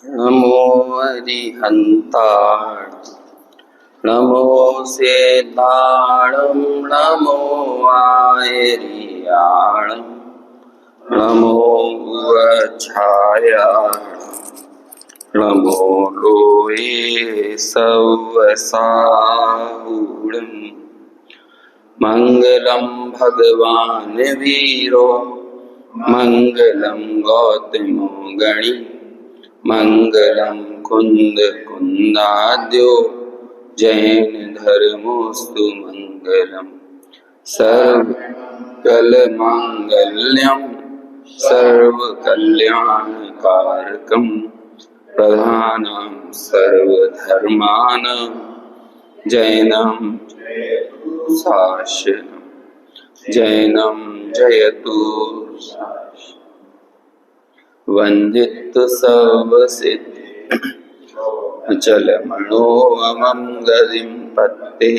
नमो अरिहन्ताण नमो सेताणं नमो आयरियाणं नमो वच्छायाण नमो लोये सवसाहूणं मंगलम भगवान वीरो मंगलम गौतमो गणी मंगलम कुंद कुंदाद्यो जैन धर्मोस्तु मंगलम सर्वकल मांगल्यम सर्वकल्याणकारकम प्रधानं सर्वधर्माणां जैनं शासनम जैनं जयतु वंदित सर्वसिद्ध अचलमनोऽमं गतिं पत्ते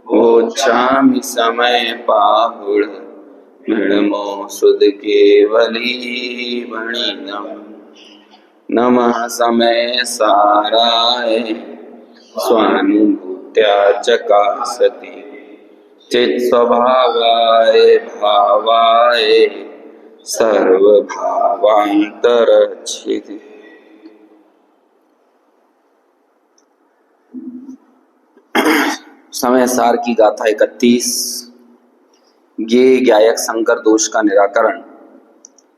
वोच्छामि समय पाहुळ मृण्मो सुधकेवलीवणिनं नमः समय साराय स्वानुभूत्या चकासति चित्स्वभावाय भावाय सर्वभावान्तरच्छिति। समय सार की गाथा 31। ज्ञेय ज्ञायक संकर दोष का निराकरण,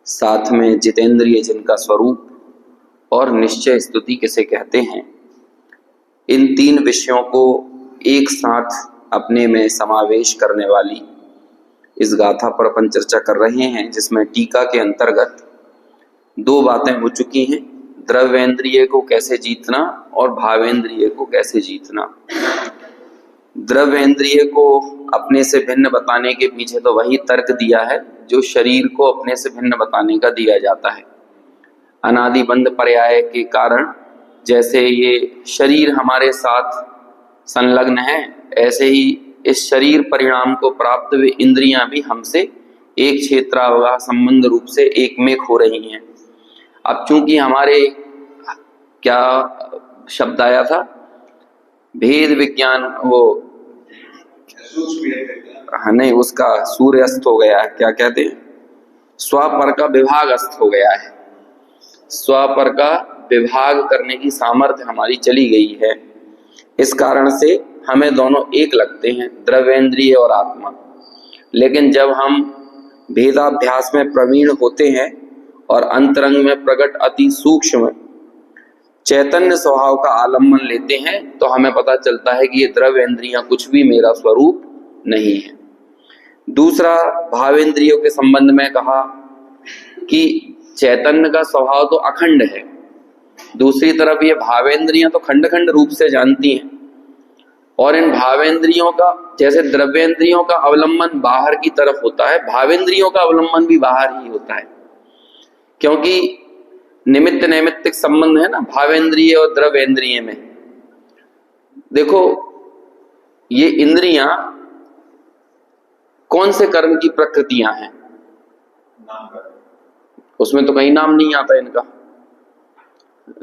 साथ में जितेंद्रिय जिनका स्वरूप और निश्चय स्तुति किसे कहते हैं, इन तीन विषयों को एक साथ अपने में समावेश करने वाली इस गाथा पर अपन चर्चा कर रहे हैं, जिसमें टीका के अंतर्गत दो बातें हो चुकी हैं। द्रव्येंद्रिय को कैसे जीतना और भावेंद्रिय को कैसे जीतना। द्रव्येंद्रिय को अपने से भिन्न बताने के पीछे तो वही तर्क दिया है जो शरीर को अपने से भिन्न बताने का दिया जाता है। अनादि बंध पर्याय के कारण जैसे ये शरीर हमारे साथ संलग्न है, ऐसे ही इस शरीर परिणाम को प्राप्त हुए इंद्रियां भी हमसे एक क्षेत्रावगाह संबंध रूप से एकमेक हो रही हैं। अब चूंकि हमारे क्या शब्द आया था, भेद विज्ञान, वो नहीं, उसका सूर्य अस्त हो गया है, क्या कहते हैं, स्वपर का विभाग अस्त हो गया है। स्वपर का विभाग करने की सामर्थ्य हमारी चली गई है। इस कारण से हमें दोनों एक लगते हैं, द्रव्येंद्रिय और आत्मा। लेकिन जब हम भेदाभ्यास में प्रवीण होते हैं और अंतरंग में प्रकट अति सूक्ष्म चैतन्य स्वभाव का आलम्बन लेते हैं, तो हमें पता चलता है कि ये द्रव्येंद्रियां कुछ भी मेरा स्वरूप नहीं है। दूसरा, भावेंद्रियों के संबंध में कहा कि चैतन्य का स्वभाव तो अखंड है, दूसरी तरफ ये भावेंद्रियां तो खंड खंड रूप से जानती हैं, और इन भावेंद्रियों का, जैसे द्रव्येंद्रियों का अवलंबन बाहर की तरफ होता है, भावेंद्रियों का अवलंबन भी बाहर ही होता है, क्योंकि निमित्त नैमित्तिक संबंध है ना भावेंद्रिय और द्रव्येंद्रिय में। देखो, ये इंद्रियां कौन से कर्म की प्रकृतियां हैं, उसमें तो कहीं नाम नहीं आता इनका।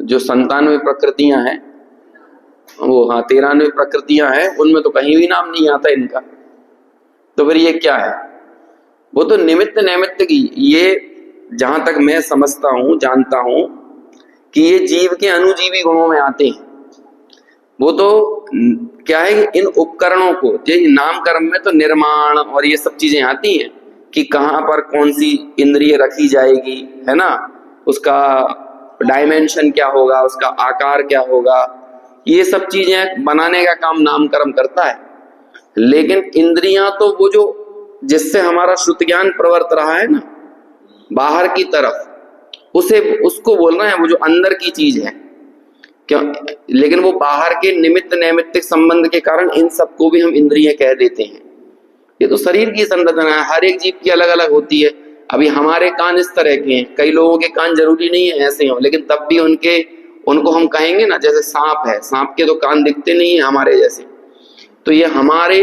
जो 97 प्रकृतियां हैं, वो 93 प्रकृतियां हैं, उनमें तो कहीं भी नाम नहीं आता इनका। तो फिर ये क्या है? वो तो निमित्त नैमित्तिक, ये जहां तक मैं समझता हूं, जानता हूं कि ये जीव के अनुजीवी गुणों में आते हैं। वो तो क्या है, इन उपकरणों को, जैसे नामकर्म में तो निर्माण और ये सब चीजें आती हैं कि कहां पर कौन सी इंद्रिय रखी जाएगी, है ना, उसका डायमेंशन क्या होगा, उसका आकार क्या होगा, ये सब चीजें बनाने का काम नामकर्म करता है। लेकिन इंद्रियां तो वो जो जिससे हमारा श्रुत ज्ञान प्रवर्त रहा है ना बाहर की तरफ, उसको बोल रहे हैं, वो जो अंदर की चीज है। क्यों? लेकिन वो बाहर के निमित्त नैमित्तिक संबंध के कारण इन सबको भी हम इंद्रिय कह देते हैं। ये तो शरीर की संरचना है, हर एक जीव की अलग अलग होती है। अभी हमारे कान इस तरह के हैं, कई लोगों के कान जरूरी नहीं है ऐसे हो, लेकिन तब भी उनको हम कहेंगे ना, जैसे सांप है, सांप के तो कान दिखते नहीं है हमारे जैसे। तो ये हमारे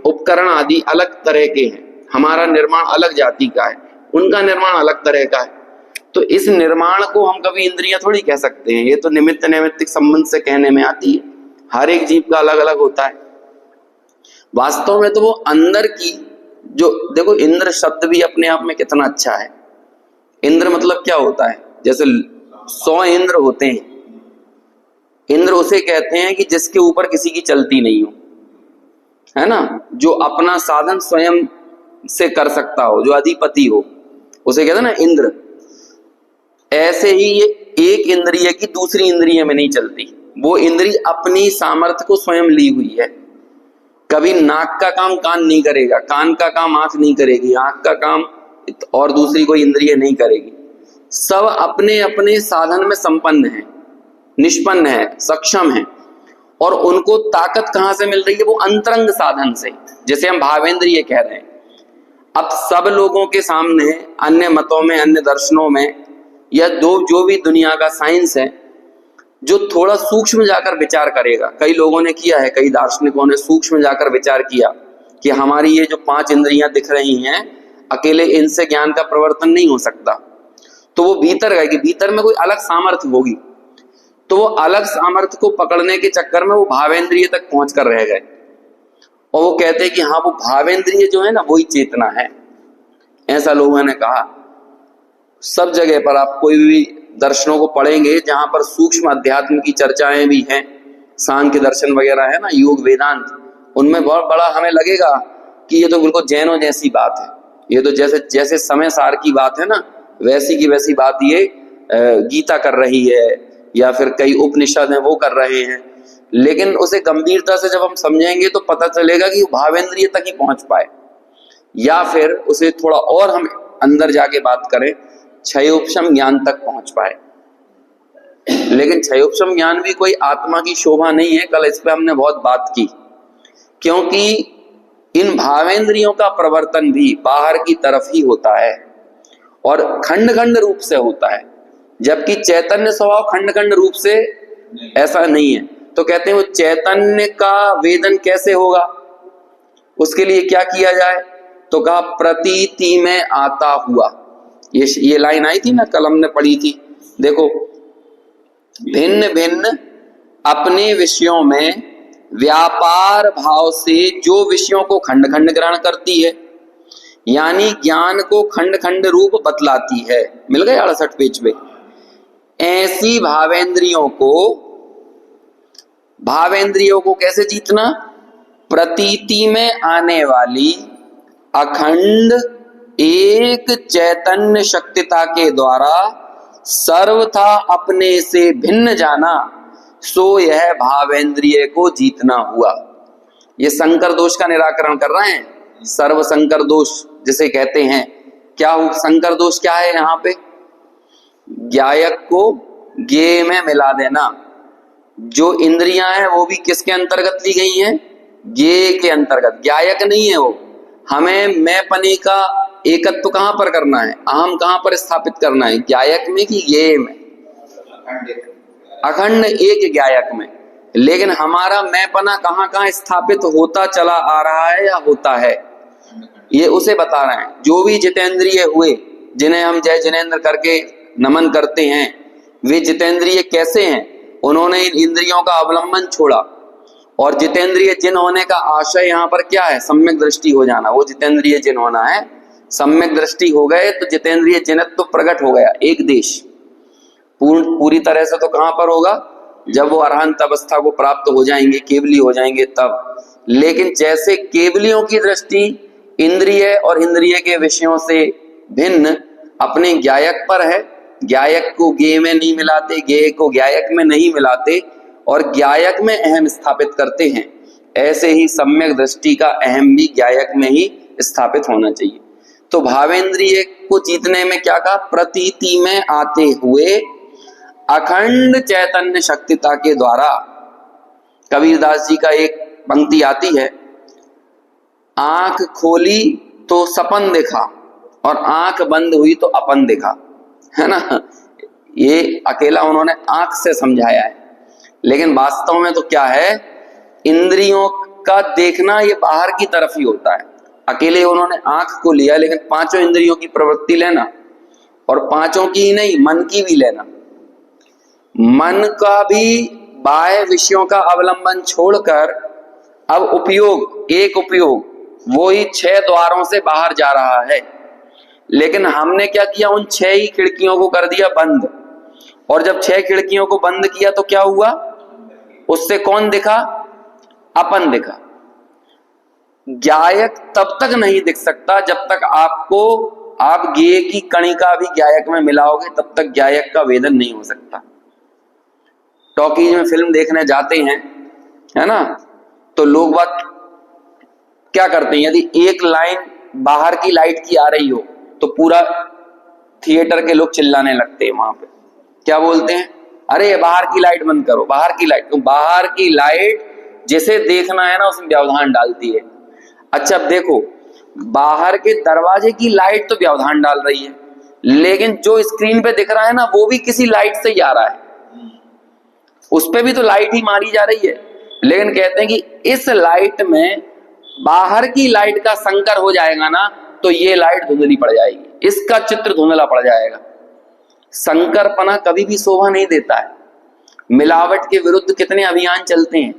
उपकरण आदि अलग तरह के हैं, हमारा निर्माण अलग जाति का है, उनका निर्माण अलग तरह का है। तो तो इस निर्माण को हम कभी इंद्रियां थोड़ी कह सकते हैं, ये तो निमित्त नैमित्तिक संबंध से कहने में आती है। हर एक जीव का अलग अलग होता है। वास्तव में तो वो अंदर की जो, देखो इंद्र शब्द भी अपने आप में कितना अच्छा है। इंद्र मतलब क्या होता है, जैसे 100 इंद्र होते हैं। इंद्र उसे कहते हैं कि जिसके ऊपर किसी की चलती नहीं हो, है ना, जो अपना साधन स्वयं से कर सकता हो, जो अधिपति हो, उसे कहते हैं ना इंद्र। ऐसे ही ये एक इंद्रिय की दूसरी इंद्रिय में नहीं चलती, वो इंद्रिय अपनी सामर्थ्य को स्वयं ली हुई है। कभी नाक का काम कान नहीं करेगा, कान का काम आंख नहीं करेगी, आंख का काम और दूसरी कोई इंद्रिय नहीं करेगी। सब अपने अपने साधन में संपन्न है, निष्पन्न है, सक्षम है। और उनको ताकत कहां से मिल रही है, वो अंतरंग साधन से, जैसे हम भावेंद्रिय कह रहे हैं। अब सब लोगों के सामने, अन्य मतों में, अन्य दर्शनों में, या जो भी दुनिया का साइंस है, जो थोड़ा सूक्ष्म जाकर विचार करेगा, कई लोगों ने किया है, कई दार्शनिकों ने सूक्ष्म जाकर विचार किया कि हमारी ये जो 5 इंद्रियां दिख रही हैं, अकेले इनसे ज्ञान का प्रवर्तन नहीं हो सकता। तो वो भीतर गए कि भीतर में कोई अलग सामर्थ्य होगी, तो वो अलग सामर्थ्य को पकड़ने के चक्कर में वो भावेंद्रिय तक पहुंच कर रह गए। और वो कहते हैं कि हाँ, वो भावेंद्रिय जो है ना, वही चेतना है। ऐसा लोगों ने कहा। सब जगह पर आप कोई भी दर्शनों को पढ़ेंगे जहां पर सूक्ष्म अध्यात्म की चर्चाएं भी हैं, सांख्य दर्शन वगैरह है ना, योग वेदांत, उनमें बहुत बड़ा हमें लगेगा कि ये तो बिल्कुल जैनों जैसी बात है, ये तो जैसे जैसे समय सार की बात है ना, वैसी की वैसी बात ये गीता कर रही है, या फिर कई उपनिषद हैं वो कर रहे हैं। लेकिन उसे गंभीरता से जब हम समझेंगे तो पता चलेगा कि भावेंद्रिय तक ही पहुंच पाए, या फिर उसे थोड़ा और हम अंदर जाके बात करें, क्षयोपशम ज्ञान तक पहुंच पाए। लेकिन क्षयोपशम ज्ञान भी कोई आत्मा की शोभा नहीं है। कल इस पे हमने बहुत बात की, क्योंकि इन भावेंद्रियों का प्रवर्तन भी बाहर की तरफ ही होता है और खंड खंड रूप से होता है, जबकि चैतन्य स्वभाव खंड खंड रूप से ऐसा नहीं है। तो कहते हैं वो चैतन्य का वेदन कैसे होगा, उसके लिए क्या किया जाए, तो कहा प्रतीति में आता हुआ। ये लाइन आई थी ना, कल हमने पढ़ी थी। देखो, भिन्न भिन्न अपने विषयों में व्यापार भाव से जो विषयों को खंड खंड ग्रहण करती है, यानी ज्ञान को खंड खंड रूप बतलाती है। मिल गए 68 पेज पे। ऐसी भावेंद्रियों को कैसे जीतना, प्रतीति में आने वाली अखंड एक चैतन्य शक्तिता के द्वारा सर्वथा अपने से भिन्न जाना, सो यह भावेंद्रिय को जीतना हुआ। ये संकर दोष का निराकरण कर रहे हैं। सर्व संकर दोष जिसे कहते हैं, क्या हो संकर दोष क्या है यहाँ पे, ज्ञायक को ज्ञेय में मिला देना। जो इंद्रियां हैं वो भी किसके अंतर्गत ली गई हैं, ज्ञेय के अंतर्गत। ज्ञायक नहीं है वो। हमें मैं पने का एकत्व तो कहां पर करना है, अहम कहां पर स्थापित करना है, ज्ञायक में कि ज्ञेय में, अखंड एक ज्ञायक में। लेकिन हमारा मैंपना कहां कहां स्थापित होता चला आ रहा है या होता है, ये उसे बता रहे हैं। जो भी जितेंद्रिय हुए, जिन्हें हम जय जिनेन्द्र करके नमन करते हैं, वे जितेंद्रिय कैसे हैं, उन्होंने इन इंद्रियों का अवलंबन छोड़ा। और जितेंद्रिय जिन होने का आशय यहाँ पर क्या है, सम्यक दृष्टि हो जाना। वो जितेंद्रिय जिन होना है, सम्यक दृष्टि हो गए तो जितेंद्रिय जिनत्व तो प्रकट हो गया। एक देश पूरी तरह से तो कहां पर होगा, जब वो अरहंत अवस्था को प्राप्त हो जाएंगे, केवली हो जाएंगे तब। लेकिन जैसे केवलियों की दृष्टि इंद्रिय और इंद्रिय के विषयों से भिन्न अपने ज्ञायक पर है, ज्ञायक को ज्ञेय में नहीं मिलाते, ज्ञेय को ज्ञायक में नहीं मिलाते और ज्ञायक में अहम स्थापित करते हैं, ऐसे ही सम्यक दृष्टि का अहम भी ज्ञायक में ही स्थापित होना चाहिए। तो भावेंद्रिय को जीतने में क्या कहा, प्रतीति में आते हुए अखंड चैतन्य शक्तिता के द्वारा। कबीरदास जी का एक पंक्ति आती है, आंख खोली तो सपन देखा और आंख बंद हुई तो अपन देखा, है ना। ये अकेला उन्होंने आंख से समझाया है, लेकिन वास्तव में तो क्या है, इंद्रियों का देखना ये बाहर की तरफ ही होता है। अकेले उन्होंने आंख को लिया, लेकिन पांचों इंद्रियों की प्रवृत्ति लेना, और पांचों की ही नहीं, मन की भी लेना। मन का भी बाह्य विषयों का अवलंबन छोड़कर अब एक उपयोग वो ही 6 द्वारों से बाहर जा रहा है। लेकिन हमने क्या किया, उन 6 ही खिड़कियों को कर दिया बंद। और जब 6 खिड़कियों को बंद किया तो क्या हुआ, उससे कौन दिखा, अपन दिखा। गायक तब तक नहीं दिख सकता जब तक आप गेय की कणिका भी गायक में मिलाओगे, तब तक गायक का वेदन नहीं हो सकता। टॉकीज में फिल्म देखने जाते हैं, है ना, तो लोग बात क्या करते हैं, यदि एक लाइन बाहर की लाइट की आ रही हो तो पूरा थिएटर के लोग चिल्लाने लगते हैं। वहां पे क्या बोलते हैं, अरे बाहर की लाइट बंद करो, बाहर की लाइट। तो बाहर की लाइट जिसे देखना है ना उसमें व्यवधान डालती है। अच्छा अब देखो, बाहर के दरवाजे की लाइट तो व्यवधान डाल रही है, लेकिन जो स्क्रीन पे दिख रहा है ना वो भी किसी लाइट से ही आ रहा है, उस पे भी तो लाइट ही मारी जा रही है। लेकिन कहते हैं कि इस लाइट में बाहर की लाइट का संकर हो जाएगा ना तो ये लाइट धुंधली पड़ जाएगी, इसका चित्र धुंधला पड़ जाएगा। संकरपना कभी भी शोभा नहीं देता है। मिलावट के विरुद्ध कितने अभियान चलते हैं,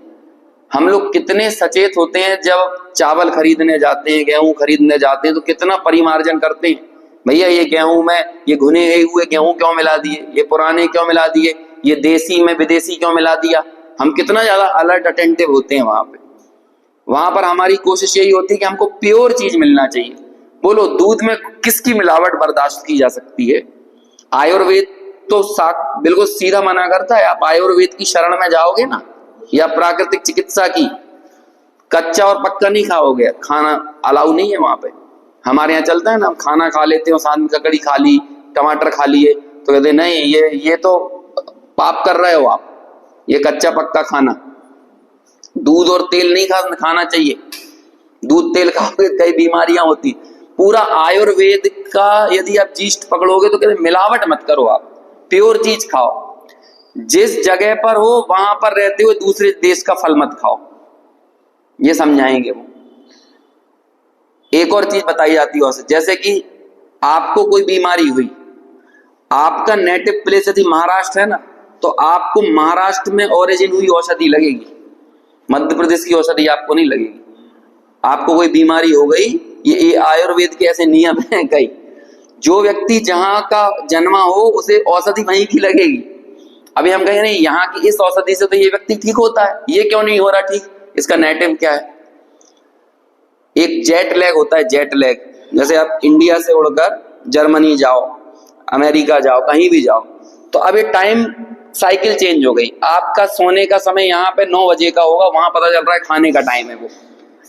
हम लोग कितने सचेत होते हैं। जब चावल खरीदने जाते हैं, गेहूं खरीदने जाते हैं तो कितना परिमार्जन करते हैं, भैया ये गेहूं में ये भुने हुए गेहूं क्यों मिला दिए, ये पुराने क्यों मिला दिए, ये देसी में विदेशी क्यों मिला दिया। हम कितना ज्यादा अलर्ट अटेंटिव होते हैं वहां पर हमारी कोशिश यही होती है कि हमको प्योर चीज मिलना चाहिए। बोलो दूध में किसकी मिलावट बर्दाश्त की जा सकती है। आयुर्वेद तो बिल्कुल सीधा मना करता है। आप आयुर्वेद की शरण में जाओगे ना या प्राकृतिक चिकित्सा की, कच्चा और पक्का नहीं खाओगे, खाना अलाउ नहीं है वहां पे। हमारे यहाँ चलता है ना, हम खाना खा लेते हो, साथ में ककड़ी खा ली, टमाटर खा लिए, तो कहते नहीं ये तो पाप कर रहे हो आप, ये कच्चा पक्का खाना। दूध और तेल नहीं खाना चाहिए, दूध तेल खाओगे कई बीमारियां होती। पूरा आयुर्वेद का यदि आप जीस्ट पकड़ोगे तो कहते मिलावट मत करो, आप प्योर चीज खाओ। जिस जगह पर हो वहां पर रहते हुए दूसरे देश का फल मत खाओ, ये समझाएंगे वो। एक और चीज बताई जाती है औषधि, जैसे कि आपको कोई बीमारी हुई, आपका नेटिव प्लेस यदि महाराष्ट्र है ना तो आपको महाराष्ट्र में ओरिजिन हुई औषधि लगेगी, मध्य प्रदेश की औषधि आपको नहीं लगेगी। आपको कोई बीमारी हो गई, ये आयुर्वेद के ऐसे नियम हैं कई, जो व्यक्ति जहां का जन्मा हो उसे औषधि वहीं की लगेगी। अभी हम कहें नहीं यहाँ की इस औषधि से तो ये व्यक्ति ठीक होता है, ये क्यों नहीं हो रहा ठीक, इसका नेटिव क्या है। एक जेट लैग होता है, जेट लैग, जैसे आप इंडिया से उड़कर जर्मनी जाओ, अमेरिका जाओ, कहीं भी जाओ, तो अब ये टाइम साइकिल चेंज हो गई। आपका सोने का समय यहाँ पे 9 बजे का होगा, वहां पता चल रहा है खाने का टाइम है वो।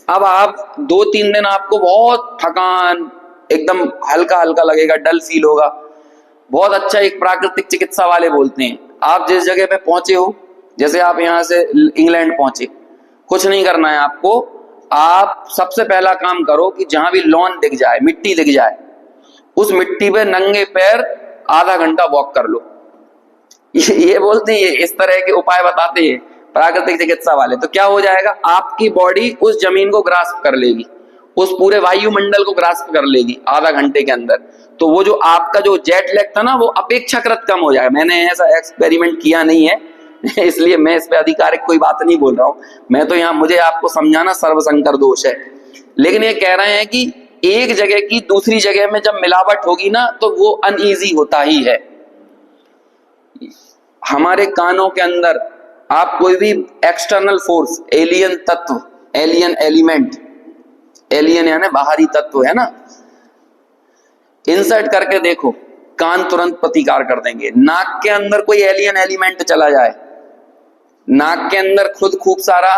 अब आप 2-3 दिन आपको बहुत थकान, एकदम हल्का हल्का लगेगा, डल फील होगा। बहुत अच्छा एक प्राकृतिक चिकित्सा वाले बोलते हैं, आप जिस जगह पे पहुंचे हो, जैसे आप यहाँ से इंग्लैंड पहुंचे, कुछ नहीं करना है आपको, आप सबसे पहला काम करो कि जहां भी लॉन दिख जाए, मिट्टी दिख जाए, उस मिट्टी पे नंगे पैर आधा घंटा वॉक कर लो। ये बोलते हैं, इस तरह के उपाय बताते हैं प्राकृतिक चिकित्सा वाले। तो क्या हो जाएगा, आपकी बॉडी उस जमीन को ग्रास्प कर लेगी, उस पूरे वायुमंडल को ग्रास्प कर लेगी आधा घंटे के अंदर। तो वो जो आपका जो जेट लैग था ना वो अपेक्षाकृत कम हो जाएगा। मैंने ऐसा एक्सपेरिमेंट किया नहीं है इसलिए मैं इस पे आधिकारिक कोई बात नहीं बोल रहा हूं, मैं तो यहाँ मुझे आपको समझाना सर्वसंकर दोष है। लेकिन ये कह रहे हैं कि एक जगह की दूसरी जगह में जब मिलावट होगी ना तो वो अनईजी होता ही है। हमारे कानों के अंदर आप कोई भी एक्सटर्नल फोर्स, एलियन तत्व, एलियन एलिमेंट, एलियन यानी बाहरी तत्व है ना, इंसर्ट करके देखो, कान तुरंत प्रतिकार कर देंगे। नाक के अंदर कोई एलियन एलिमेंट चला जाए, नाक के अंदर खुद खूब सारा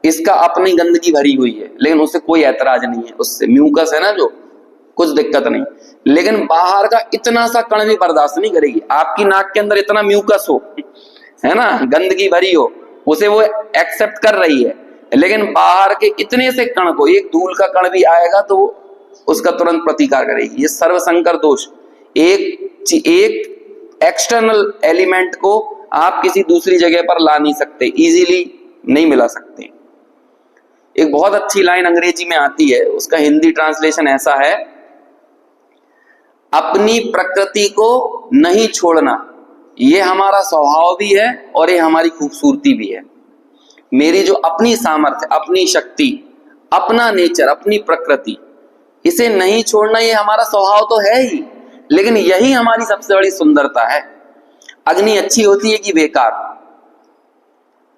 इसका अपनी गंदगी भरी हुई है, लेकिन उससे कोई ऐतराज नहीं है, उससे म्यूकस है ना जो, कुछ दिक्कत नहीं। लेकिन बाहर का इतना सा कण भी बर्दाश्त नहीं करेगी। आपकी नाक के अंदर इतना म्यूकस हो, है ना, गंदगी भरी हो, उसे वो एक्सेप्ट कर रही है, लेकिन बाहर के इतने से कण को, एक धूल का कण भी आएगा तो उसका तुरंत प्रतिकार करेगी। ये सर्वसंकर दोष। एक एक्सटर्नल एलिमेंट को आप किसी दूसरी जगह पर ला नहीं सकते, इजीली नहीं मिला सकते। एक बहुत अच्छी लाइन अंग्रेजी में आती है, उसका हिंदी ट्रांसलेशन ऐसा है, अपनी प्रकृति को नहीं छोड़ना, ये हमारा स्वभाव भी है और ये हमारी खूबसूरती भी है। मेरी जो अपनी सामर्थ्य, अपनी शक्ति, अपना नेचर, अपनी प्रकृति, इसे नहीं छोड़ना ये हमारा स्वभाव तो है ही, लेकिन यही हमारी सबसे बड़ी सुंदरता है। अग्नि अच्छी होती है कि बेकार?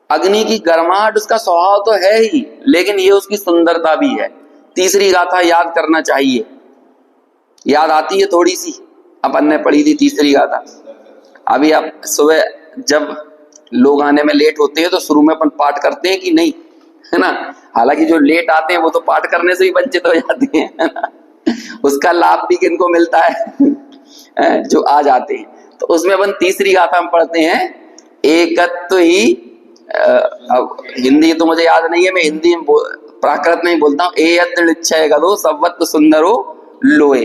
अग्नि की गर्माहट उसका स्वभाव तो है ही, लेकिन ये उसकी सुंदरता भी है। तीसरी गाथा याद करना चाहिए, याद आती है थोड़ी सी, अपन ने पढ़ी थी तीसरी गाथा। अभी आप सुबह जब लोग आने में लेट होते हैं तो शुरू में अपन पाठ करते हैं कि नहीं, है ना? हालांकि जो लेट आते हैं वो तो पाठ करने से ही वंचित हो जाते हैं, है ना? उसका लाभ भी किनको मिलता है? जो आ जाते हैं। तो उसमें अपन तीसरी गाथा में पढ़ते हैं, एकत्व ही, अब हिंदी तो मुझे याद नहीं है, मैं हिंदी में प्राकृत नहीं बोलता हूँ। एयत्र निश्चय गदो सर्वत्र सुंदरो लोए,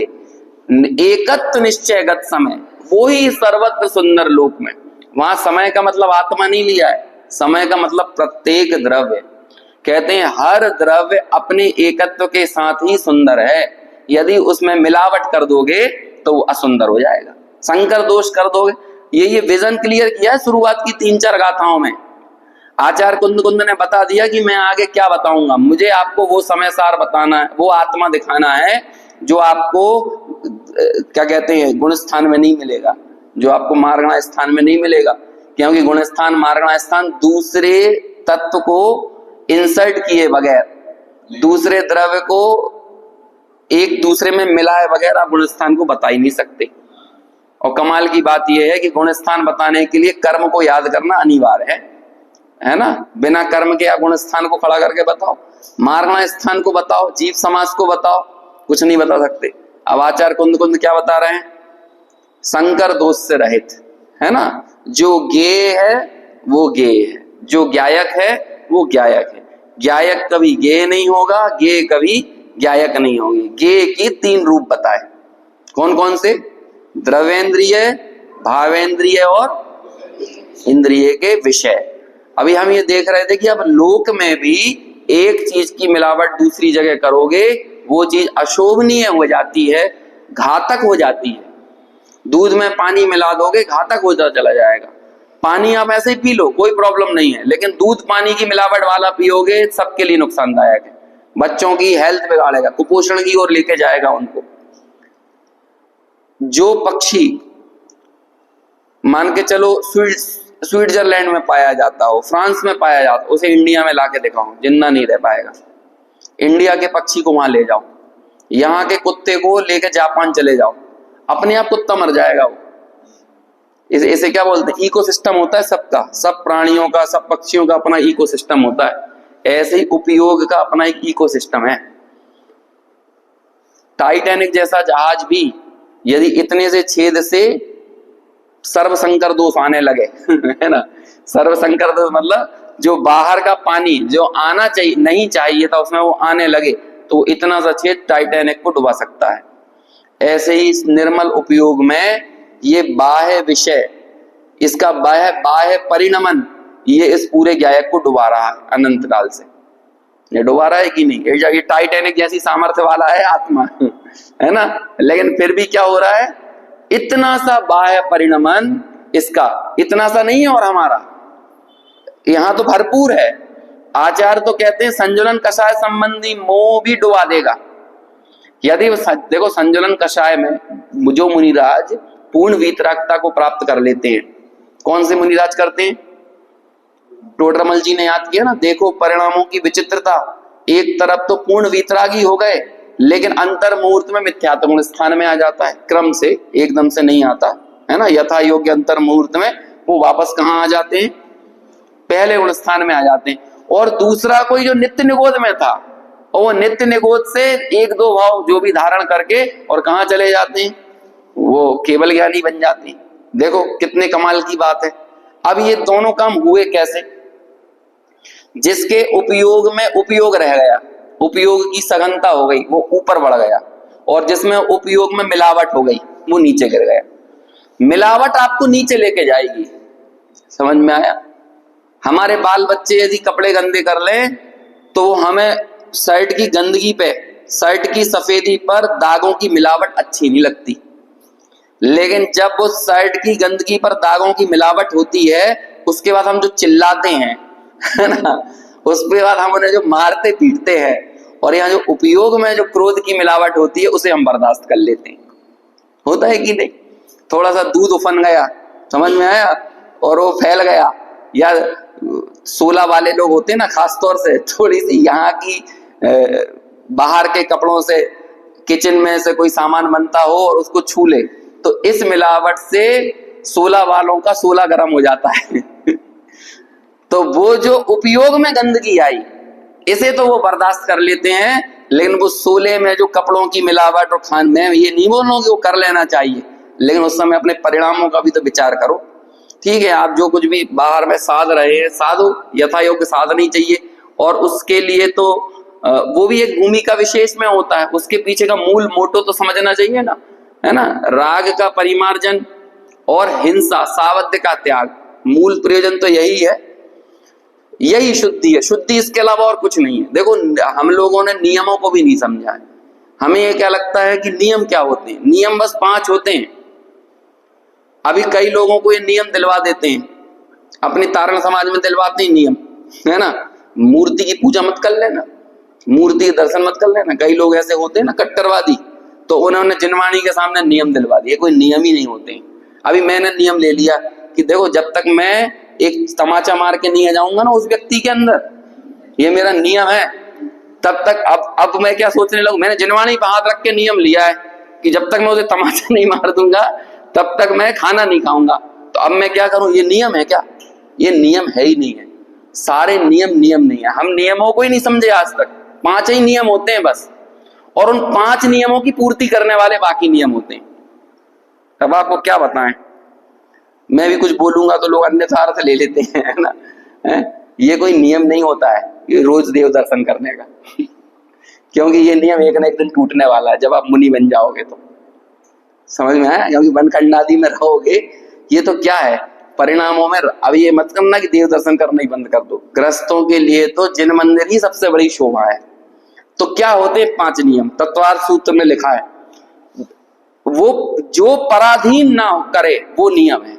एकत्व निश्चय गत समय, वो ही सर्वत्र सुंदर लोक में। वहां समय का मतलब आत्मा नहीं लिया है, समय का मतलब प्रत्येक द्रव्य। कहते हैं हर द्रव्य अपने एकत्व के साथ ही सुंदर है, यदि उसमें मिलावट कर दोगे तो वो असुंदर हो जाएगा, संकर दोष कर दोगे। ये विजन क्लियर किया है शुरुआत की 3-4 गाथाओं में। आचार्य कुंद ने बता दिया कि मैं आगे क्या बताऊंगा, मुझे आपको वो समय सार बताना है, वो आत्मा दिखाना है जो आपको क्या कहते हैं गुण स्थान में नहीं मिलेगा, जो आपको मार्गणा स्थान में नहीं मिलेगा। क्योंकि गुण स्थान, मार्गणा स्थान दूसरे तत्व को इंसर्ट किए बगैर, दूसरे द्रव्य को एक दूसरे में मिलाए बगैर आप गुण स्थान को बता ही नहीं सकते। और कमाल की बात यह है कि गुण स्थान बताने के लिए कर्म को याद करना अनिवार्य है ना? बिना कर्म के आप गुण स्थान को खड़ा करके बताओ, मार्गणा स्थान को बताओ, जीव समास को बताओ, कुछ नहीं बता सकते। अब आचार्य कुंद क्या बता रहे हैं? संकर दोष से रहित, है ना? जो ज्ञेय है वो ज्ञेय है, जो ज्ञायक है वो ज्ञायक है। ज्ञायक कभी ज्ञेय नहीं होगा, ज्ञेय कभी ज्ञायक नहीं होगी। ज्ञेय की 3 रूप बताए, कौन कौन से? द्रव्येंद्रिय, भावेंद्रिय और इंद्रिय के विषय। अभी हम ये देख रहे थे कि अब लोक में भी एक चीज की मिलावट दूसरी जगह करोगे वो चीज अशोभनीय हो जाती है, घातक हो जाती है। दूध में पानी मिला दोगे घातक होता चला जाएगा। पानी आप ऐसे ही पी लो, कोई प्रॉब्लम नहीं है, लेकिन दूध पानी की मिलावट वाला पियोगे सबके लिए नुकसानदायक है। बच्चों की हेल्थ बिगाड़ेगा, कुपोषण की ओर लेके जाएगा उनको। जो पक्षी मान के चलो स्विट्जरलैंड में पाया जाता हो, फ्रांस में पाया जाता हो, उसे इंडिया में लाके दिखाओ, जिंदा नहीं रह पाएगा। इंडिया के पक्षी को वहां ले जाओ, यहाँ के कुत्ते को लेके जापान चले जाओ, अपने आप कुत्ता मर जाएगा वो। इसे क्या बोलते हैं? इकोसिस्टम होता है सबका, सब प्राणियों का, सब पक्षियों का अपना इकोसिस्टम होता है। ऐसे ही उपयोग का अपना एक इकोसिस्टम है। टाइटैनिक जैसा जहाज भी यदि इतने से छेद से सर्वसंकर दोष आने लगे है ना? सर्वसंकर दोष मतलब जो बाहर का पानी जो आना चाहिए नहीं चाहिए था उसमें वो आने लगे तो इतना सा छेद टाइटैनिक को डुबा सकता है। ऐसे ही इस निर्मल उपयोग में ये बाह्य विषय, इसका बाह्य परिणमन, ये इस पूरे ज्ञायक को डुबा रहा है अनंत काल से। ये डुबा रहा है कि नहीं? ये टाइटैनिक जैसी सामर्थ्य वाला है आत्मा है ना? लेकिन फिर भी क्या हो रहा है? इतना सा बाह्य परिणमन इसका, इतना सा नहीं है और हमारा यहां तो भरपूर है। आचार्य तो कहते हैं संजुलन कषाय संबंधी मोह भी डुबा देगा। यदि देखो संजुलन कषाय में जो मुनिराज पूर्ण वीतरागता को प्राप्त कर लेते हैं, कौन से मुनिराज करते हैं? टोडरमल जी ने याद किया ना, देखो परिणामों की विचित्रता। एक तरफ तो पूर्ण वीतरागी हो गए, लेकिन अंतर मुहूर्त में मिथ्यात्व गुण स्थान में आ जाता है, क्रम से एकदम से नहीं आता है ना? यथा योग्य अंतर मुहूर्त में वो वापस कहाँ आ जाते हैं? पहले गुण स्थान में आ जाते हैं। और दूसरा कोई जो नित्य निगोद में था, और वो नित्य निगोद से 1-2 भाव जो भी धारण करके और कहाँ चले जाते हैं? वो केवल ज्ञानी बन जाते हैं। देखो कितने कमाल की बात है। अब ये दोनों काम हुए कैसे? जिसके उपयोग में उपयोग रह गया, उपयोग की सघनता हो गई, वो ऊपर बढ़ गया, और जिसमें उपयोग में मिलावट हो गई वो नीचे गिर गया। मिलावट आपको नीचे लेके जाएगी, समझ में आया? हमारे बाल बच्चे यदि कपड़े गंदे कर लें तो हमें शर्ट की गंदगी पे, शर्ट की सफेदी पर दागों की मिलावट अच्छी नहीं लगती, लेकिन जब उस शर्ट की गंदगी पर दागों की मिलावट होती है, उसके बाद हम जो चिल्लाते हैं, है ना, उसके बाद हम उन्हें जो मारते पीटते हैं, और यहाँ जो उपयोग में जो क्रोध की मिलावट होती है उसे हम बर्दाश्त कर लेते हैं। होता है कि नहीं? थोड़ा सा दूध उफन गया, समझ में आया, और वो फैल गया, या 16 वाले लोग होते हैं ना, खास तौर से थोड़ी सी यहाँ की बाहर के कपड़ों से किचन में से कोई सामान बनता हो और उसको छू ले, तो इस मिलावट से 16 वालों का 16 गर्म हो जाता है। तो वो जो उपयोग में गंदगी आई, इसे तो वो बर्दाश्त कर लेते हैं, लेकिन वो 16 में जो कपड़ों की मिलावट और खान में, ये नहीं बोलूं कि वो कर लेना चाहिए, लेकिन उस समय अपने परिणामों का भी तो विचार करो। ठीक है, आप जो कुछ भी बाहर में साध रहे हैं, साधो, यथा योग्य साधनी चाहिए, और उसके लिए तो वो भी एक भूमिका विशेष में होता है, उसके पीछे का मूल मोटो तो समझना चाहिए ना, है ना। राग का परिमार्जन और हिंसा सावध्य का त्याग, मूल प्रयोजन तो यही है, यही शुद्धि है। शुद्धि इसके अलावा और कुछ नहीं है। देखो, हम लोगों ने नियमों को भी नहीं समझा है। हमें ये क्या लगता है कि नियम क्या होते हैं? नियम बस 5 होते हैं। अभी कई लोगों को ये नियम दिलवा देते हैं, अपनी तारण समाज में दिलवाते हैं नियम, है ना। मूर्ति की पूजा मत कर लेना, मूर्ति के दर्शन मत कर लेना। कई लोग ऐसे होते हैं ना कट्टरवादी, तो उन्होंने जिनवाणी के सामने नियम दिलवा दिए। कोई नियम ही नहीं होते। अभी मैंने नियम ले लिया कि देखो, जब तक मैं एक तमाचा मार के नहीं आ जाऊंगा ना उस व्यक्ति के अंदर, ये मेरा नियम है, तब तक अब मैं क्या सोचने लगूं, मैंने जिनवाणी पे हाथ रख के नियम लिया है कि जब तक मैं उसे तमाचा नहीं मार दूंगा तब तक मैं खाना नहीं खाऊंगा। तो अब मैं क्या करूं? ये नियम है क्या? ये नियम है ही नहीं है। सारे नियम नियम नहीं है। हम नियमों को ही नहीं समझे आज तक। 5 ही नियम होते हैं बस, और उन 5 नियमों की पूर्ति करने वाले बाकी नियम होते हैं। अब आपको क्या बताएं, मैं भी कुछ बोलूंगा तो लोग अन्यथा अर्थ ले लेते हैं, है ना। ये कोई नियम नहीं होता है ये रोज देव दर्शन करने का। क्योंकि ये नियम एक ना एक दिन टूटने वाला है, जब आप मुनि बन जाओगे तो। समझ में आया? क्योंकि वनखंड आदि में रहोगे, ये तो क्या है, परिणामों में। अब ये मत करना कि देव दर्शन करना ही बंद कर दो। गृहस्थों के लिए तो जिन मंदिर ही सबसे बड़ी शोभा है। तो क्या होते हैं 5 नियम? तत्वार्थ सूत्र में लिखा है, वो जो पराधीन ना करे वो नियम है।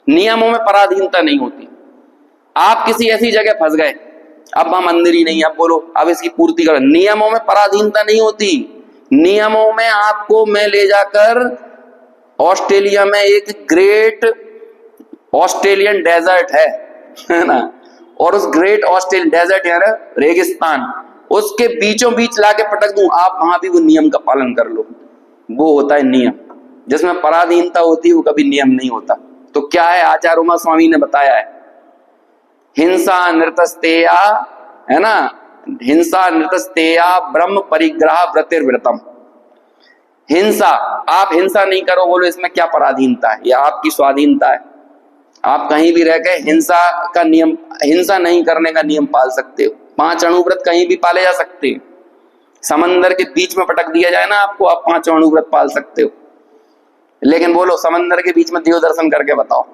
नियमों में पराधीनता नहीं होती। आप किसी ऐसी जगह फंस गए, अब हम मंदिर ही नहीं, अब बोलो अब इसकी पूर्ति करो। नियमों में पराधीनता नहीं होती। नियमों में आपको मैं ले जाकर ऑस्ट्रेलिया में एक ग्रेट ऑस्ट्रेलियन डेजर्ट है ना, और उस ग्रेट ऑस्ट्रेलियन डेजर्ट है ना, रेगिस्तान, उसके बीचों बीच लाके पटक दूं, आप वहां भी वो नियम का पालन कर लो। वो होता है नियम। जिसमें पराधीनता होती है वो कभी नियम नहीं होता। तो क्या है, आचार्य उमा स्वामी ने बताया है, हिंसा नृतस्तेया, है ना, हिंसा नृतस्तेया ब्रह्म परिग्रह व्रतिर्व्रतम। हिंसा, आप हिंसा नहीं करो, बोलो इसमें क्या पराधीनता है? यह आपकी स्वाधीनता है। आप कहीं भी रह गए हिंसा का नियम, हिंसा नहीं करने का नियम पाल सकते हो। 5 अणुव्रत कहीं भी पाले जा सकते हैं। समंदर के बीच में पटक दिया जाए ना आपको, आप 5 अणुव्रत पाल सकते हो। लेकिन बोलो समंदर के बीच में देव दर्शन करके बताओ।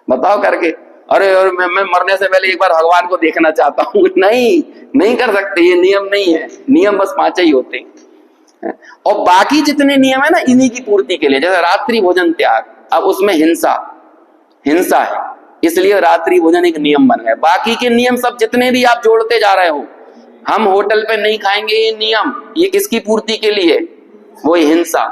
बताओ करके, अरे और मैं मरने से पहले एक बार भगवान को देखना चाहता हूं। नहीं कर सकते, ये नियम नहीं है। नियम बस 5 ही होते हैं। और बाकी जितने नियम है ना, इन्हीं की पूर्ति के लिए, जैसे रात्रि भोजन त्याग, अब उसमें हिंसा है, इसलिए रात्रि भोजन एक नियम बन गया। बाकी के नियम सब जितने भी आप जोड़ते जा रहे हो, हम होटल पे नहीं खाएंगे, ये नियम, ये किसकी पूर्ति के लिए? वो हिंसा।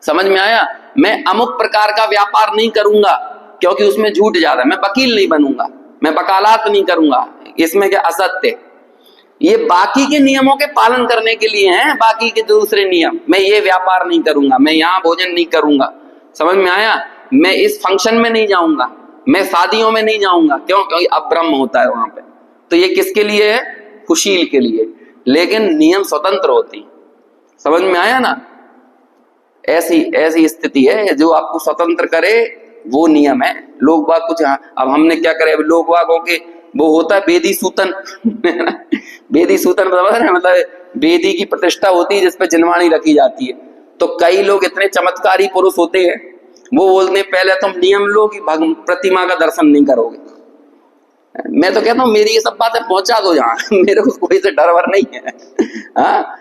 समझ में आया? मैं अमुक प्रकार का व्यापार नहीं करूंगा क्योंकि उसमें झूठ ज्यादा, मैं वकील नहीं बनूंगा, मैं वकालत नहीं करूंगा, इसमें क्या असत्य। ये बाकी के नियमों के पालन करने के लिए हैं। बाकी के दूसरे नियम, मैं ये व्यापार नहीं करूंगा, मैं यहाँ भोजन नहीं करूंगा। समझ में आया? मैं इस फंक्शन में नहीं जाऊंगा, मैं शादियों में नहीं जाऊंगा, क्यों? क्योंकि अब्रह्म होता है वहां पे। तो ये किसके लिए है? कुशील के लिए। लेकिन नियम स्वतंत्र होती है। समझ में आया ना? ऐसी स्थिति है जो आपको स्वतंत्र करे, वो नियम है। लोग बाग कुछ, अब हमने क्या करे, अब लोग बागों के वो होता है वेदी सूतन। वेदी सूतन मतलब वेदी की प्रतिष्ठा होती है जिसपे जिनवाणी रखी जाती है। तो कई लोग इतने चमत्कारी पुरुष होते हैं, वो बोलते हैं पहले तुम नियम लो कि प्रतिमा का दर्शन नहीं करोगे। मैं तो कहता हूँ मेरी ये सब बातें पहुंचा दो जहां, मेरे को कोई से डर वर नहीं है। हाँ,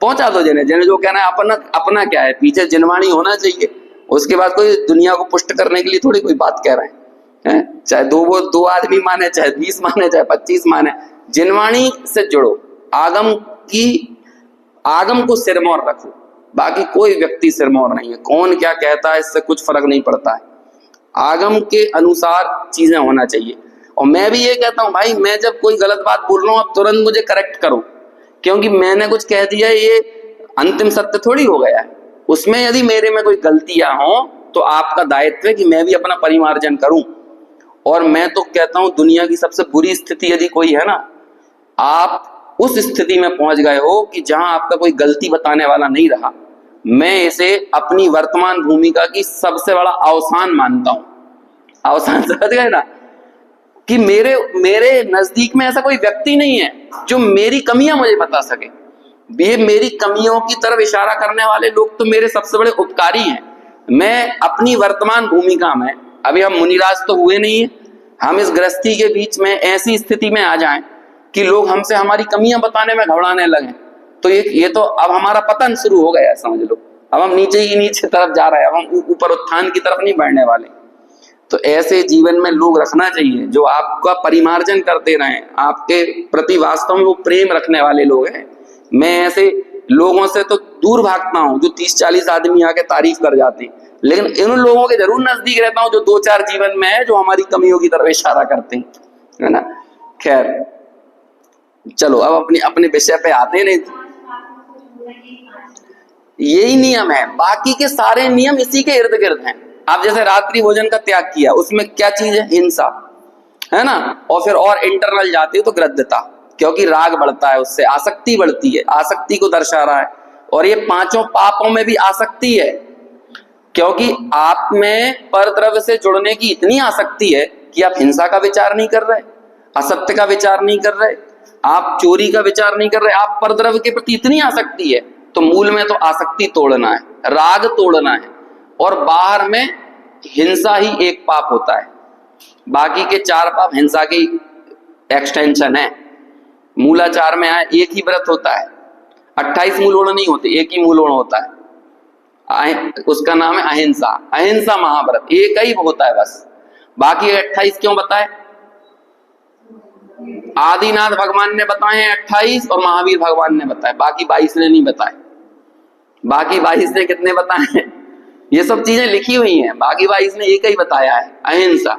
पहुंचा दो जिन्हें जिन्हें जो कहना है। अपना अपना क्या है, पीछे जिनवाणी होना चाहिए। उसके बाद कोई दुनिया को पुष्ट करने के लिए थोड़ी कोई बात कह रहे हैं। चाहे दो आदमी माने, चाहे 20 माने, चाहे 25 माने, जिनवाणी से जुड़ो। आगम को सिरमौर रखो, बाकी कोई व्यक्ति सिरमौर नहीं है। कौन क्या कहता है इससे कुछ फर्क नहीं पड़ता है। आगम के अनुसार चीजें होना चाहिए। और मैं भी ये कहता हूं भाई, मैं जब कोई गलत बात बोल रहा हूं अब तुरंत मुझे करेक्ट करो, क्योंकि मैंने कुछ कह दिया ये अंतिम सत्य थोड़ी हो गया है। उसमें यदि मेरे में कोई गलतियां हो तो आपका दायित्व है कि मैं भी अपना परिमार्जन करूं। और मैं तो कहता हूं दुनिया की सबसे बुरी स्थिति यदि कोई है ना, आप उस स्थिति में पहुंच गए हो कि जहां आपका कोई गलती बताने वाला नहीं रहा। मैं इसे अपनी वर्तमान भूमिका की सबसे बड़ा अवसान मानता हूं। अवसान समझ गए ना, कि मेरे नजदीक में ऐसा कोई व्यक्ति नहीं है जो मेरी कमियां मुझे बता सके। ये मेरी कमियों की तरफ इशारा करने वाले लोग तो मेरे सबसे बड़े उपकारी हैं। मैं अपनी वर्तमान भूमिका में, अभी हम मुनिराज तो हुए नहीं है, हम इस गृहस्थी के बीच में ऐसी स्थिति में आ जाएं कि लोग हमसे हमारी कमियां बताने में घबराने लगे, तो ये तो अब हमारा पतन शुरू हो गया है, समझ लो। अब हम नीचे ही नीचे तरफ जा रहे हैं, अब हम ऊपर उत्थान की तरफ नहीं बढ़ने वाले। तो ऐसे जीवन में लोग रखना चाहिए जो आपका परिमार्जन करते रहें, आपके प्रति वास्तव में वो प्रेम रखने वाले लोग हैं। मैं ऐसे लोगों से तो दूर भागता हूं जो 30-40 आदमी आके तारीफ कर जाते हैं, लेकिन इन लोगों के जरूर नजदीक रहता हूं जो 2-4 जीवन में है, जो हमारी कमियों की तरफ इशारा करते हैं, है ना। खैर चलो अब अपने विषय पे आते नहीं। यही नियम है, बाकी के सारे नियम इसी के इर्द गिर्द हैं। आप जैसे रात्रि भोजन का त्याग किया, उसमें क्या चीज है, हिंसा, है ना। और फिर और इंटरनल जाती है तो ग्रद्धता, क्योंकि राग बढ़ता है, उससे आसक्ति बढ़ती है, आसक्ति को दर्शा रहा है। और ये 5 पापों में भी आसक्ति है, क्योंकि आप में परद्रव्य से जुड़ने की इतनी आसक्ति है कि आप हिंसा का विचार नहीं कर रहे, असत्य का विचार नहीं कर रहे, आप चोरी का विचार नहीं कर रहे, आप परद्रव्य के प्रति इतनी आसक्ति है। तो मूल में तो आसक्ति तोड़ना है, राग तोड़ना है। और बाहर में हिंसा ही एक पाप होता है, बाकी के 4 पाप हिंसा की एक्सटेंशन है। मूलाचार में आए एक ही व्रत होता है, 28 मूलोण नहीं होते, एक ही मूलोण होता है, उसका नाम है अहिंसा। अहिंसा महाव्रत एक ही होता है बस। बाकी 28 क्यों बताए? आदिनाथ भगवान ने बताए हैं 28 और महावीर भगवान ने बताए, बाकी 22 ने नहीं बताए। बाकी 22 ने कितने बताए हैं? ये सब चीजें लिखी हुई हैं, बाकी 22 ने एक ही बताया है, अहिंसा।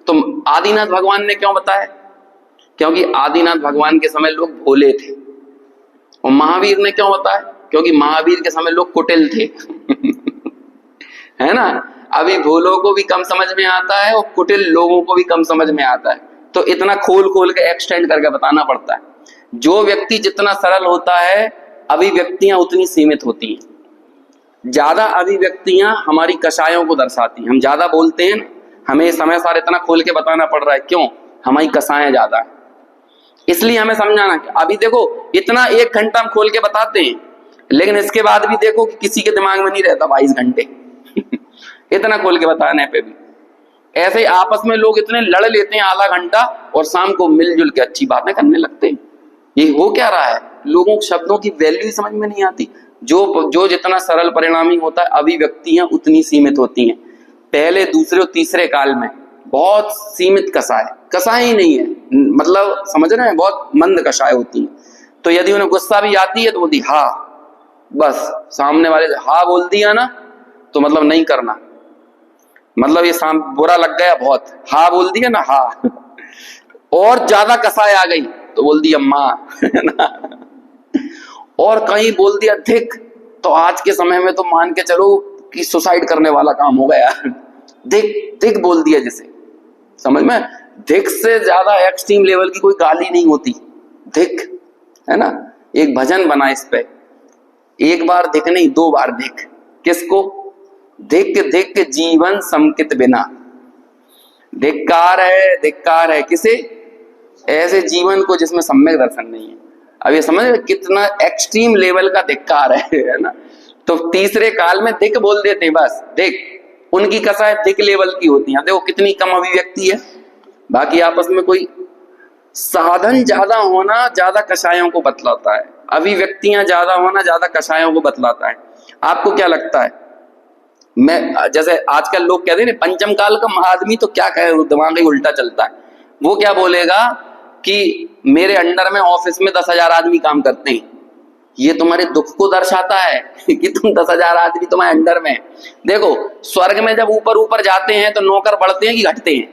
तो आदिनाथ भगवान ने क्यों बताया? क्योंकि आदिनाथ भगवान के समय लोग भोले थे। और महावीर ने क्यों बताया? क्योंकि महावीर के समय लोग कुटिल थे है ना। अभी भोलों को भी कम समझ में आता है और कुटिल लोगों को भी कम समझ में आता है, तो इतना खोल खोल के एक्सटेंड करके बताना पड़ता है। जो व्यक्ति जितना सरल होता है, अभिव्यक्तियां उतनी सीमित होती हैं। ज्यादा अभिव्यक्तियां हमारी कषायों को दर्शाती हैं। हम ज्यादा बोलते हैं, हमें समय सार इतना खोल के बताना पड़ रहा है, क्यों? हमारी कषाएं ज्यादा है, इसलिए हमें समझाना कि अभी देखो इतना 1 घंटा हम खोल के बताते हैं, लेकिन इसके बाद भी देखो कि किसी के दिमाग में नहीं रहता 22 घंटे इतना खोल के बताने पे भी। ऐसे ही आपस में लोग इतने लड़ लेते हैं आधा घंटा और शाम को मिलजुल के अच्छी बातें करने लगते हैं। ये हो क्या रहा है? लोगों को शब्दों की वैल्यू समझ में नहीं आती। जो जितना सरल परिणामी होता है, अभिव्यक्तियां उतनी सीमित होती हैं। पहले, दूसरे और तीसरे काल में बहुत सीमित कषाय ही नहीं है, मतलब समझ रहे हैं, बहुत मंद कषाय होती हैं। तो यदि उन्हें गुस्सा भी आती है तो बोलती हाँ, बस सामने वाले से हाँ बोल दिया ना तो मतलब नहीं करना, मतलब ये बुरा लग गया बहुत, हाँ बोल दिया ना, हाँ और ज्यादा कषाय आ गई तो बोल दिया माँ और कहीं बोल दिया धिक, तो आज के समय में तो मान के चलो कि सुसाइड करने वाला काम हो गया धिक धिक बोल दिया जिसे, समझ में। धिक से ज्यादा एक्सट्रीम लेवल की कोई गाली नहीं होती, धिक, है ना। एक भजन बना इस पे, 1 बार धिक नहीं 2 बार धिक। किसको? धिक धिक जीवन समकित बिना, धिक्कार है किसे? ऐसे जीवन को जिसमें सम्यक दर्शन नहीं है। अब ये समझ कितना एक्सट्रीम लेवल का धिक्कार है ना। तो तीसरे काल में धिक बोल देते, बस धिक, उनकी कषाय धिक लेवल की होती है। देखो कितनी कम अभिव्यक्ति है। बाकी आपस में कोई साधन ज्यादा होना ज्यादा कषायों को बतलाता है। अभिव्यक्तियां ज्यादा होना ज्यादा कषायों को बतलाता है। आपको क्या लगता है? मैं जैसे आजकल लोग कहते हैं ना पंचम काल का आदमी तो क्या कहे, दिमाग ही उल्टा चलता है। वो क्या बोलेगा कि मेरे अंडर में ऑफिस में 10,000 आदमी काम करते हैं, ये तुम्हारे दुख को दर्शाता है कि तुम 10,000 आदमी तुम्हारे अंडर में। देखो स्वर्ग में जब ऊपर ऊपर जाते हैं तो नौकर बढ़ते हैं कि घटते हैं?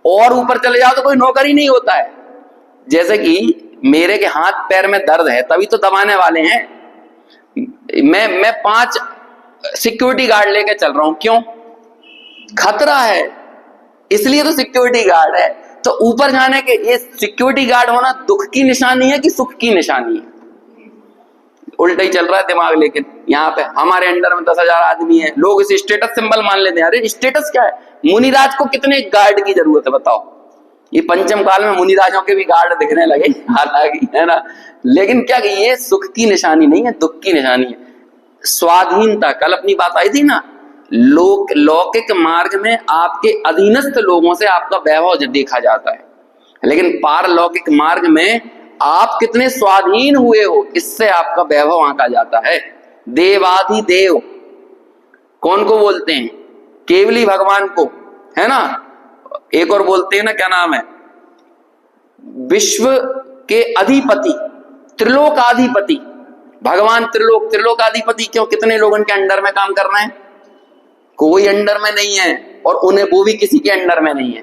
और ऊपर चले जाओ तो कोई नौकर ही नहीं होता है। जैसे कि मेरे के हाथ पैर में दर्द है तभी तो दबाने वाले हैं। मैं 5 सिक्योरिटी गार्ड लेके चल रहा हूं, क्यों? खतरा है इसलिए तो सिक्योरिटी गार्ड है। तो ऊपर जाने के ये सिक्योरिटी गार्ड होना दुख की निशानी है कि सुख की निशानी है? उल्टा ही चल रहा है दिमाग। लेकिन यहाँ पे हमारे अंडर में 10,000 आदमी है, लोग इसे स्टेटस सिंबल मान लेते हैं। अरे स्टेटस क्या है? मुनिराज को कितने गार्ड की जरूरत है बताओ? ये पंचम काल में मुनिराजों के भी गार्ड दिखने लगे हालांकि, है ना। लेकिन क्या ये सुख की निशानी नहीं है, दुख की निशानी है। स्वाधीनता, कल अपनी बात आई थी ना, लौकिक मार्ग में आपके अधीनस्थ लोगों से आपका वैभव देखा जाता है, लेकिन पारलौकिक मार्ग में आप कितने स्वाधीन हुए हो इससे आपका वैभव आंका जाता है। देवाधिदेव कौन को बोलते हैं? केवली भगवान को, है ना। एक और बोलते हैं ना, क्या नाम है, विश्व के अधिपति, त्रिलोकाधिपति भगवान। त्रिलोकाधिपति क्यों? कितने लोगों के अंडर में काम करना है? कोई अंडर में नहीं है, और उन्हें वो भी किसी के अंडर में नहीं है।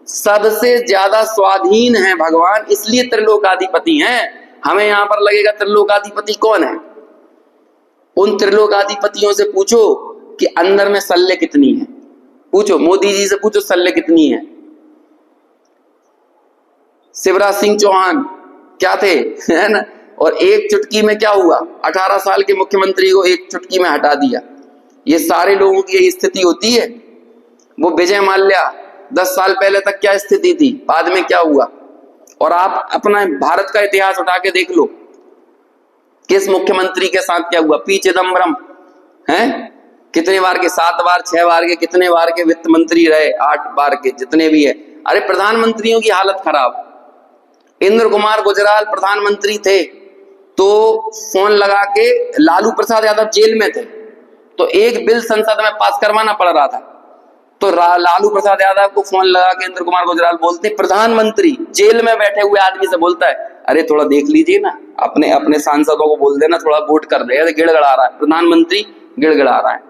सबसे ज्यादा स्वाधीन है भगवान, इसलिए त्रिलोकाधिपति हैं। हमें यहां पर लगेगा त्रिलोकाधिपति कौन है? उन त्रिलोकाधिपतियों से पूछो कि अंदर में सल्ले कितनी है। पूछो मोदी जी से, पूछो सल्ले कितनी है। शिवराज सिंह चौहान क्या थे, है ना। और एक चुटकी में क्या हुआ? 18 साल के मुख्यमंत्री को एक चुटकी में हटा दिया। ये सारे लोगों की यही स्थिति होती है। वो विजय माल्या 10 साल पहले तक क्या स्थिति थी, बाद में क्या हुआ? और आप अपना भारत का इतिहास उठा के देख लो, किस मुख्यमंत्री के साथ क्या हुआ? पी चिदम्बरम हैं, कितने बार के, 7 बार 6 बार के, कितने बार के वित्त मंत्री रहे, 8 बार के, जितने भी है। अरे प्रधानमंत्रियों की हालत खराब। इंद्र कुमार गुजराल प्रधानमंत्री थे तो फोन लगा के, लालू प्रसाद यादव जेल में थे तो एक बिल संसद में पास करवाना पड़ रहा था, तो लालू प्रसाद यादव को फोन लगा के इंद्र कुमार गुजराल बोलते, प्रधानमंत्री जेल में बैठे हुए आदमी से बोलता है, अरे थोड़ा देख लीजिए ना, अपने अपने सांसदों को बोल देना थोड़ा वोट कर दे, गिड़गड़ा रहा है प्रधानमंत्री, गिड़गड़ा रहा है।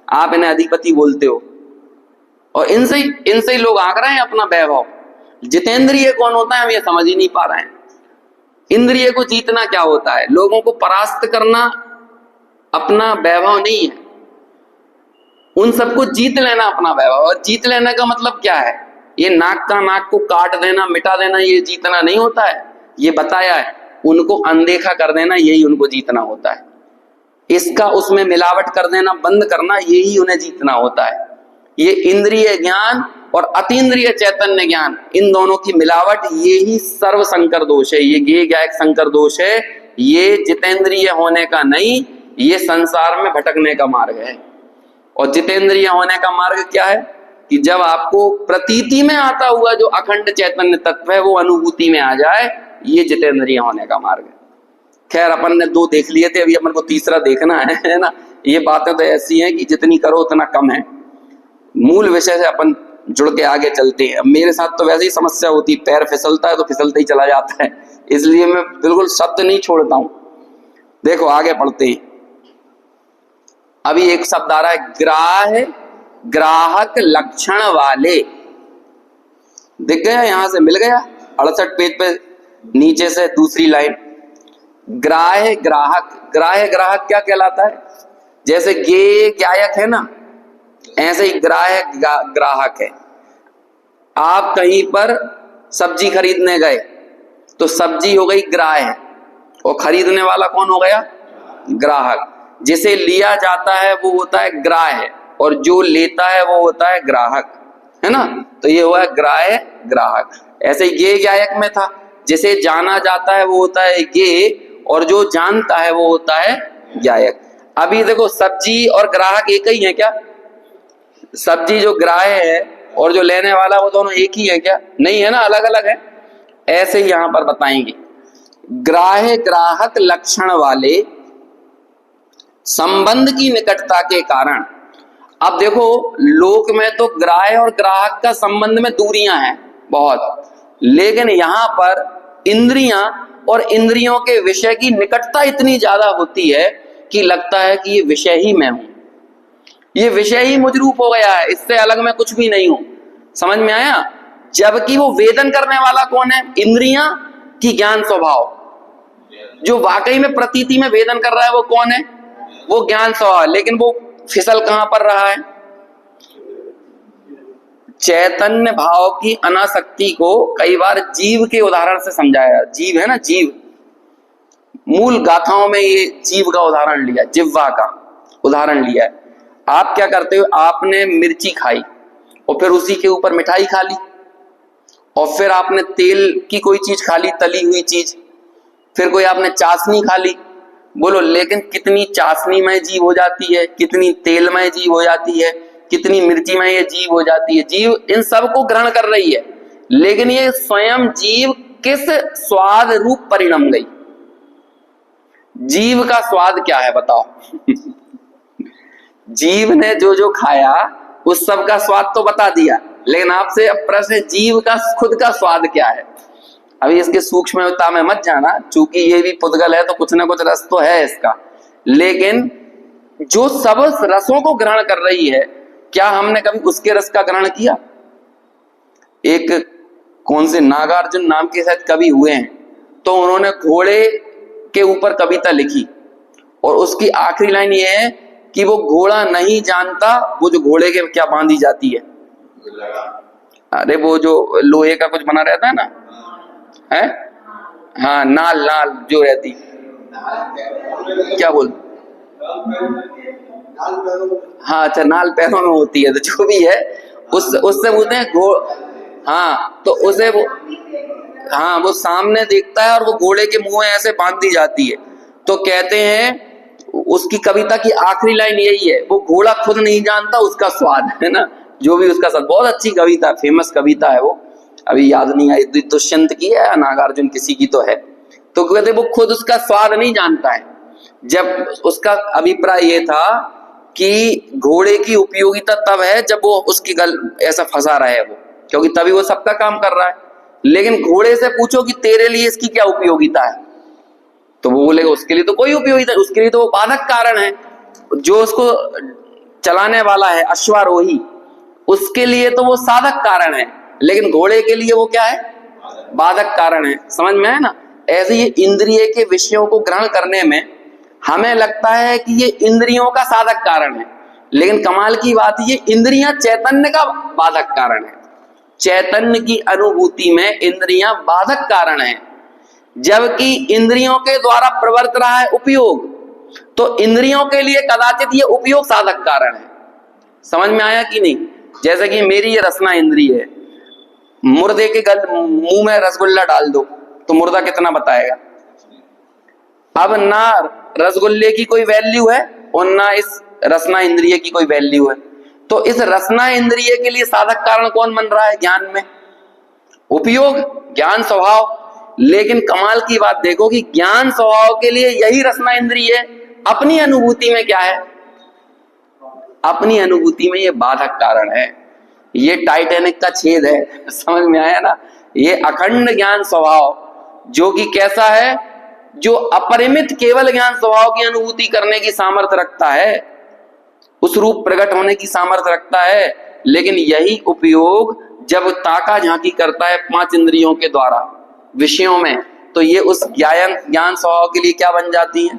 आप इन्हें अधिपति बोलते हो, और इनसे ही लोग आंक रहे हैं अपना वैभव। जितेंद्रिय कौन होता है हम ये समझ ही नहीं पा रहे हैं। इंद्रिय को जीतना क्या होता है? लोगों को परास्त करना अपना वैभव नहीं है, उन सबको जीत लेना अपना वैभव। और जीत लेने का मतलब क्या है? ये नाक का नाक को काट देना, मिटा देना, ये जीतना नहीं होता है। ये बताया है, उनको अनदेखा कर देना, यही उनको जीतना होता है। इसका उसमें मिलावट कर देना, बंद करना, यही उन्हें जीतना होता है। ये इंद्रिय ज्ञान और अतीन्द्रिय चैतन्य ज्ञान, इन दोनों की मिलावट, ये ही सर्व संकर दोष है। ये एक संकर दोष है। ये जितेंद्रिय होने का नहीं, ये संसार में भटकने का मार्ग है। और जितेंद्रिय होने का मार्ग क्या है? कि जब आपको प्रतीति में आता हुआ जो अखंड चैतन्य तत्व है वो अनुभूति में आ जाए, ये जितेंद्रिय होने का मार्ग है। खैर अपन ने 2 देख लिए थे, अभी अपन को तीसरा देखना है ना। ये बातें तो ऐसी हैं कि जितनी करो उतना कम है। मूल विषय से अपन जुड़ के आगे चलते हैं। मेरे साथ तो वैसे ही समस्या होती, पैर फिसलता है तो फिसलते ही चला जाता है, इसलिए मैं बिल्कुल शब्द नहीं छोड़ता हूं। देखो आगे पढ़ते हैं। अभी एक शब्द आ रहा है, ग्राह्य ग्राहक लक्षण वाले। दिख गया? यहां से मिल गया 68 पेज पे नीचे से दूसरी लाइन। ग्राह्य ग्राहक, ग्राह्य ग्राहक क्या कहलाता है? जैसे गे गायक है ना, ऐसे ही ग्राह्य ग्राहक है। आप कहीं पर सब्जी खरीदने गए तो सब्जी हो गई ग्राह्य, और खरीदने वाला कौन हो गया? ग्राहक। जिसे लिया जाता है वो होता है ग्राह्य, और जो लेता है वो होता है ग्राहक, है ना। तो ये हुआ ग्राह्य ग्राहक। ऐसे गे गायक में था, जिसे जाना जाता है वो होता है गे, और जो जानता है वो होता है गायक। अभी देखो सब्जी और ग्राहक एक ही है क्या? सब्जी जो ग्राह्य है और जो लेने वाला वो दोनों एक ही है क्या? नहीं है ना, अलग अलग है। ऐसे ही यहां पर बताएंगे, ग्राह्य ग्राहक लक्षण वाले संबंध की निकटता के कारण। अब देखो लोक में तो ग्राह्य और ग्राहक का संबंध में दूरियां हैं बहुत, लेकिन यहां पर इंद्रियां और इंद्रियों के विषय की निकटता इतनी ज्यादा होती है कि लगता है कि ये विषय ही मैं हूं, ये विषय ही मुझ रूप हो गया है, इससे अलग मैं कुछ भी नहीं हूं। समझ में आया? जबकि वो वेदन करने वाला कौन है? इंद्रियां की ज्ञान स्वभाव। जो वाकई में प्रतीति में वेदन कर रहा है वो कौन है? वो ज्ञान स्वभाव। लेकिन वो फिसल कहां पर रहा है? चैतन्य भाव की अनासक्ति को कई बार जीव के उदाहरण से समझाया। जीव है ना, जीव, मूल गाथाओं में ये जीव का उदाहरण लिया, जिह्वा का उदाहरण लिया है। आप क्या करते हो? आपने मिर्ची खाई और फिर उसी के ऊपर मिठाई खा ली, और फिर आपने तेल की कोई चीज खा ली, तली हुई चीज, फिर कोई आपने चाशनी खा ली। बोलो लेकिन कितनी चाशनीमय जीव हो जाती है, कितनी तेलमय जीव हो जाती है, कितनी मिर्चीमय ये जीव हो जाती है। जीव इन सब को ग्रहण कर रही है, लेकिन ये स्वयं जीव किस स्वाद रूप परिणम गई? जीव का स्वाद क्या है बताओ? जीव ने जो जो खाया उस सब का स्वाद तो बता दिया, लेकिन आपसे अब प्रश्न है जीव का खुद का स्वाद क्या है? अभी इसके सूक्ष्मता में मत जाना, चूंकि ये भी पुद्गल है तो कुछ ना कुछ रस तो है इसका, लेकिन जो सब रसों को ग्रहण कर रही है, क्या हमने कभी उसके रस का ग्रहण किया? एक कौन से नागार्जुन नाम के साथ कवि हुए हैं, तो उन्होंने घोड़े के ऊपर कविता लिखी और उसकी आखिरी लाइन ये है कि वो घोड़ा नहीं जानता वो जो घोड़े के क्या बांधी जाती है। अरे वो जो लोहे का कुछ बना रहता है ना, है हाँ, नाल नाल जो रहती, क्या बोल, हाँ अच्छा, नाल पैरों में होती है, तो जो भी है उससे बोलते हैं घोड़। हाँ तो उसे वो, हाँ वो सामने देखता है और वो घोड़े के मुंह में ऐसे बांध दी जाती है। तो कहते हैं उसकी कविता की आखिरी लाइन यही है, वो घोड़ा खुद नहीं जानता उसका स्वाद, है ना, जो भी उसका स्वाद। बहुत अच्छी कविता, फेमस कविता है वो, अभी याद नहीं आई, दुष्यंत की है या नागार्जुन किसी की तो है। तो कहते वो खुद उसका स्वाद नहीं जानता है। जब उसका अभिप्राय ये था कि घोड़े की उपयोगिता तब है जब वो उसकी गल ऐसा फंसा रहा है वो, क्योंकि तभी वो सबका काम कर रहा है। लेकिन घोड़े से पूछो कि तेरे लिए इसकी क्या उपयोगिता है, तो वो बोलेगा उसके लिए तो कोई उपयोगिता, उसके लिए तो वो बाधक कारण है। जो उसको चलाने वाला है अश्वारोही, उसके लिए तो वो साधक कारण है, लेकिन घोड़े के लिए वो क्या है? बाधक कारण है। समझ में है ना? ऐसे ये इंद्रिय के विषयों को ग्रहण करने में हमें लगता है कि ये इंद्रियों का साधक कारण है, लेकिन कमाल की बात ये इंद्रियां चैतन्य का बाधक कारण है। चैतन्य की अनुभूति में इंद्रियां बाधक कारण है, जबकि इंद्रियों के द्वारा प्रवर्त रहा है उपयोग, तो इंद्रियों के लिए कदाचित ये उपयोग साधक कारण है। समझ में आया कि नहीं? जैसे कि मेरी ये रसना इंद्रिय है, मुर्दे के मुंह में रसगुल्ला डाल दो तो मुर्दा कितना बताएगा? अब ना रसगुल्ले की कोई वैल्यू है और ना इस रसना इंद्रिय की कोई वैल्यू है, तो इस रसना इंद्रिय के लिए साधक कारण कौन बन रहा है? ज्ञान में उपयोग, ज्ञान स्वभाव। लेकिन कमाल की बात देखो कि ज्ञान स्वभाव के लिए यही रसना इंद्रिय अपनी अनुभूति में क्या है? अपनी अनुभूति में ये बाधक कारण है। ये टाइटैनिक का छेद है। समझ में आया ना? ये अखंड ज्ञान स्वभाव जो कि कैसा है, जो अपरिमित केवल ज्ञान स्वभाव की अनुभूति करने की सामर्थ्य रखता है, उस रूप प्रकट होने की सामर्थ्य रखता है, लेकिन यही उपयोग जब ताका झांकी करता है पांच इंद्रियों के द्वारा विषयों में, तो ये उस ज्ञान स्वभाव के लिए क्या बन जाती है?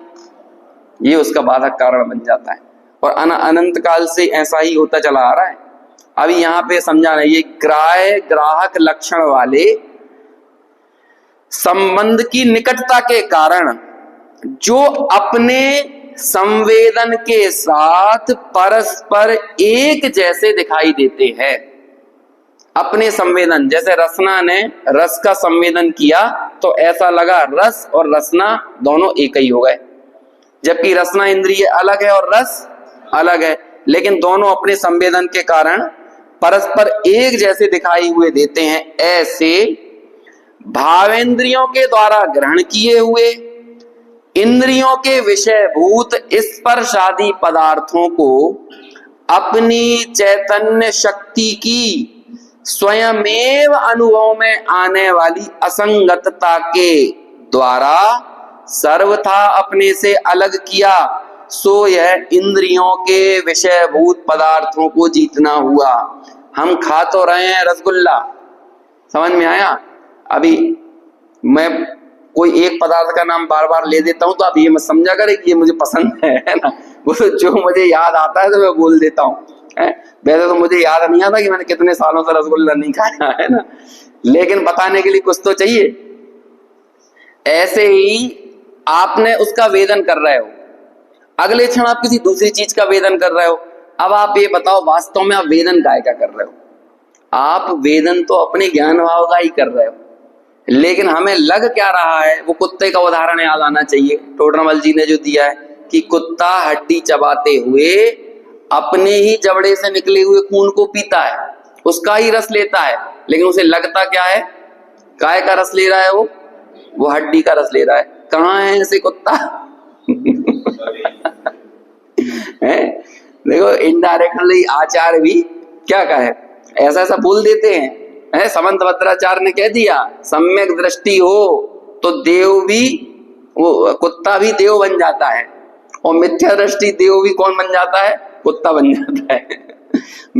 ये उसका बाधक कारण बन जाता है। और अनंत काल से ऐसा ही होता चला आ रहा है। अभी यहां पे समझाना, ये ग्राह्य ग्राहक लक्षण वाले संबंध की निकटता के कारण जो अपने संवेदन के साथ परस्पर एक जैसे दिखाई देते हैं। अपने संवेदन, जैसे रसना ने रस का संवेदन किया तो ऐसा लगा रस और रसना दोनों एक ही हो गए, जबकि रसना इंद्रिय अलग है और रस अलग है, लेकिन दोनों अपने संवेदन के कारण परस्पर एक जैसे दिखाई हुए देते हैं। ऐसे भावेंद्रियों के द्वारा ग्रहण किए हुए इंद्रियों के विषयभूत स्पर्शादि पदार्थों को अपनी चैतन्य शक्ति की स्वयमेव अनुभव में आने वाली असंगतता के द्वारा सर्वथा अपने से अलग किया, सो यह इंद्रियों के विषयभूत पदार्थों को जीतना हुआ। हम खा तो रहे हैं रसगुल्ला, समझ में आया? अभी मैं कोई एक पदार्थ का नाम बार बार ले देता हूं तो आप ये मत समझा करें कि ये मुझे पसंद है ना। वो तो जो मुझे याद आता है तो मैं बोल देता हूँ। वैसे तो मुझे याद नहीं आता कि मैंने कितने सालों से रसगुल्ला नहीं खाया है ना, लेकिन बताने के लिए कुछ तो चाहिए। ऐसे ही आपने उसका वेदन कर रहे हो, अगले क्षण आप किसी दूसरी चीज का वेदन कर रहे हो। अब आप ये बताओ वास्तव में आप वेदन काय का कर रहे हो? आप वेदन तो अपने ज्ञान भाव का ही कर रहे हो, लेकिन हमें लग क्या रहा है? वो कुत्ते का उदाहरण याद आना चाहिए, टोडरमल जी ने जो दिया है कि कुत्ता हड्डी चबाते हुए अपने ही जबड़े से निकले हुए खून को पीता है, उसका ही रस लेता है, लेकिन उसे लगता क्या है? काय का रस ले रहा है? वो हड्डी का रस ले रहा है। कहाँ है ऐसे कुत्ता? देखो इनडायरेक्टली आचार्य भी क्या कहे, ऐसा ऐसा बोल देते हैं। समंत भद्राचार्य ने कह दिया सम्यक दृष्टि हो तो देव भी, वो कुत्ता भी देव बन जाता है, और मिथ्या दृष्टि देव भी कौन बन जाता है? कुत्ता बन जाता है।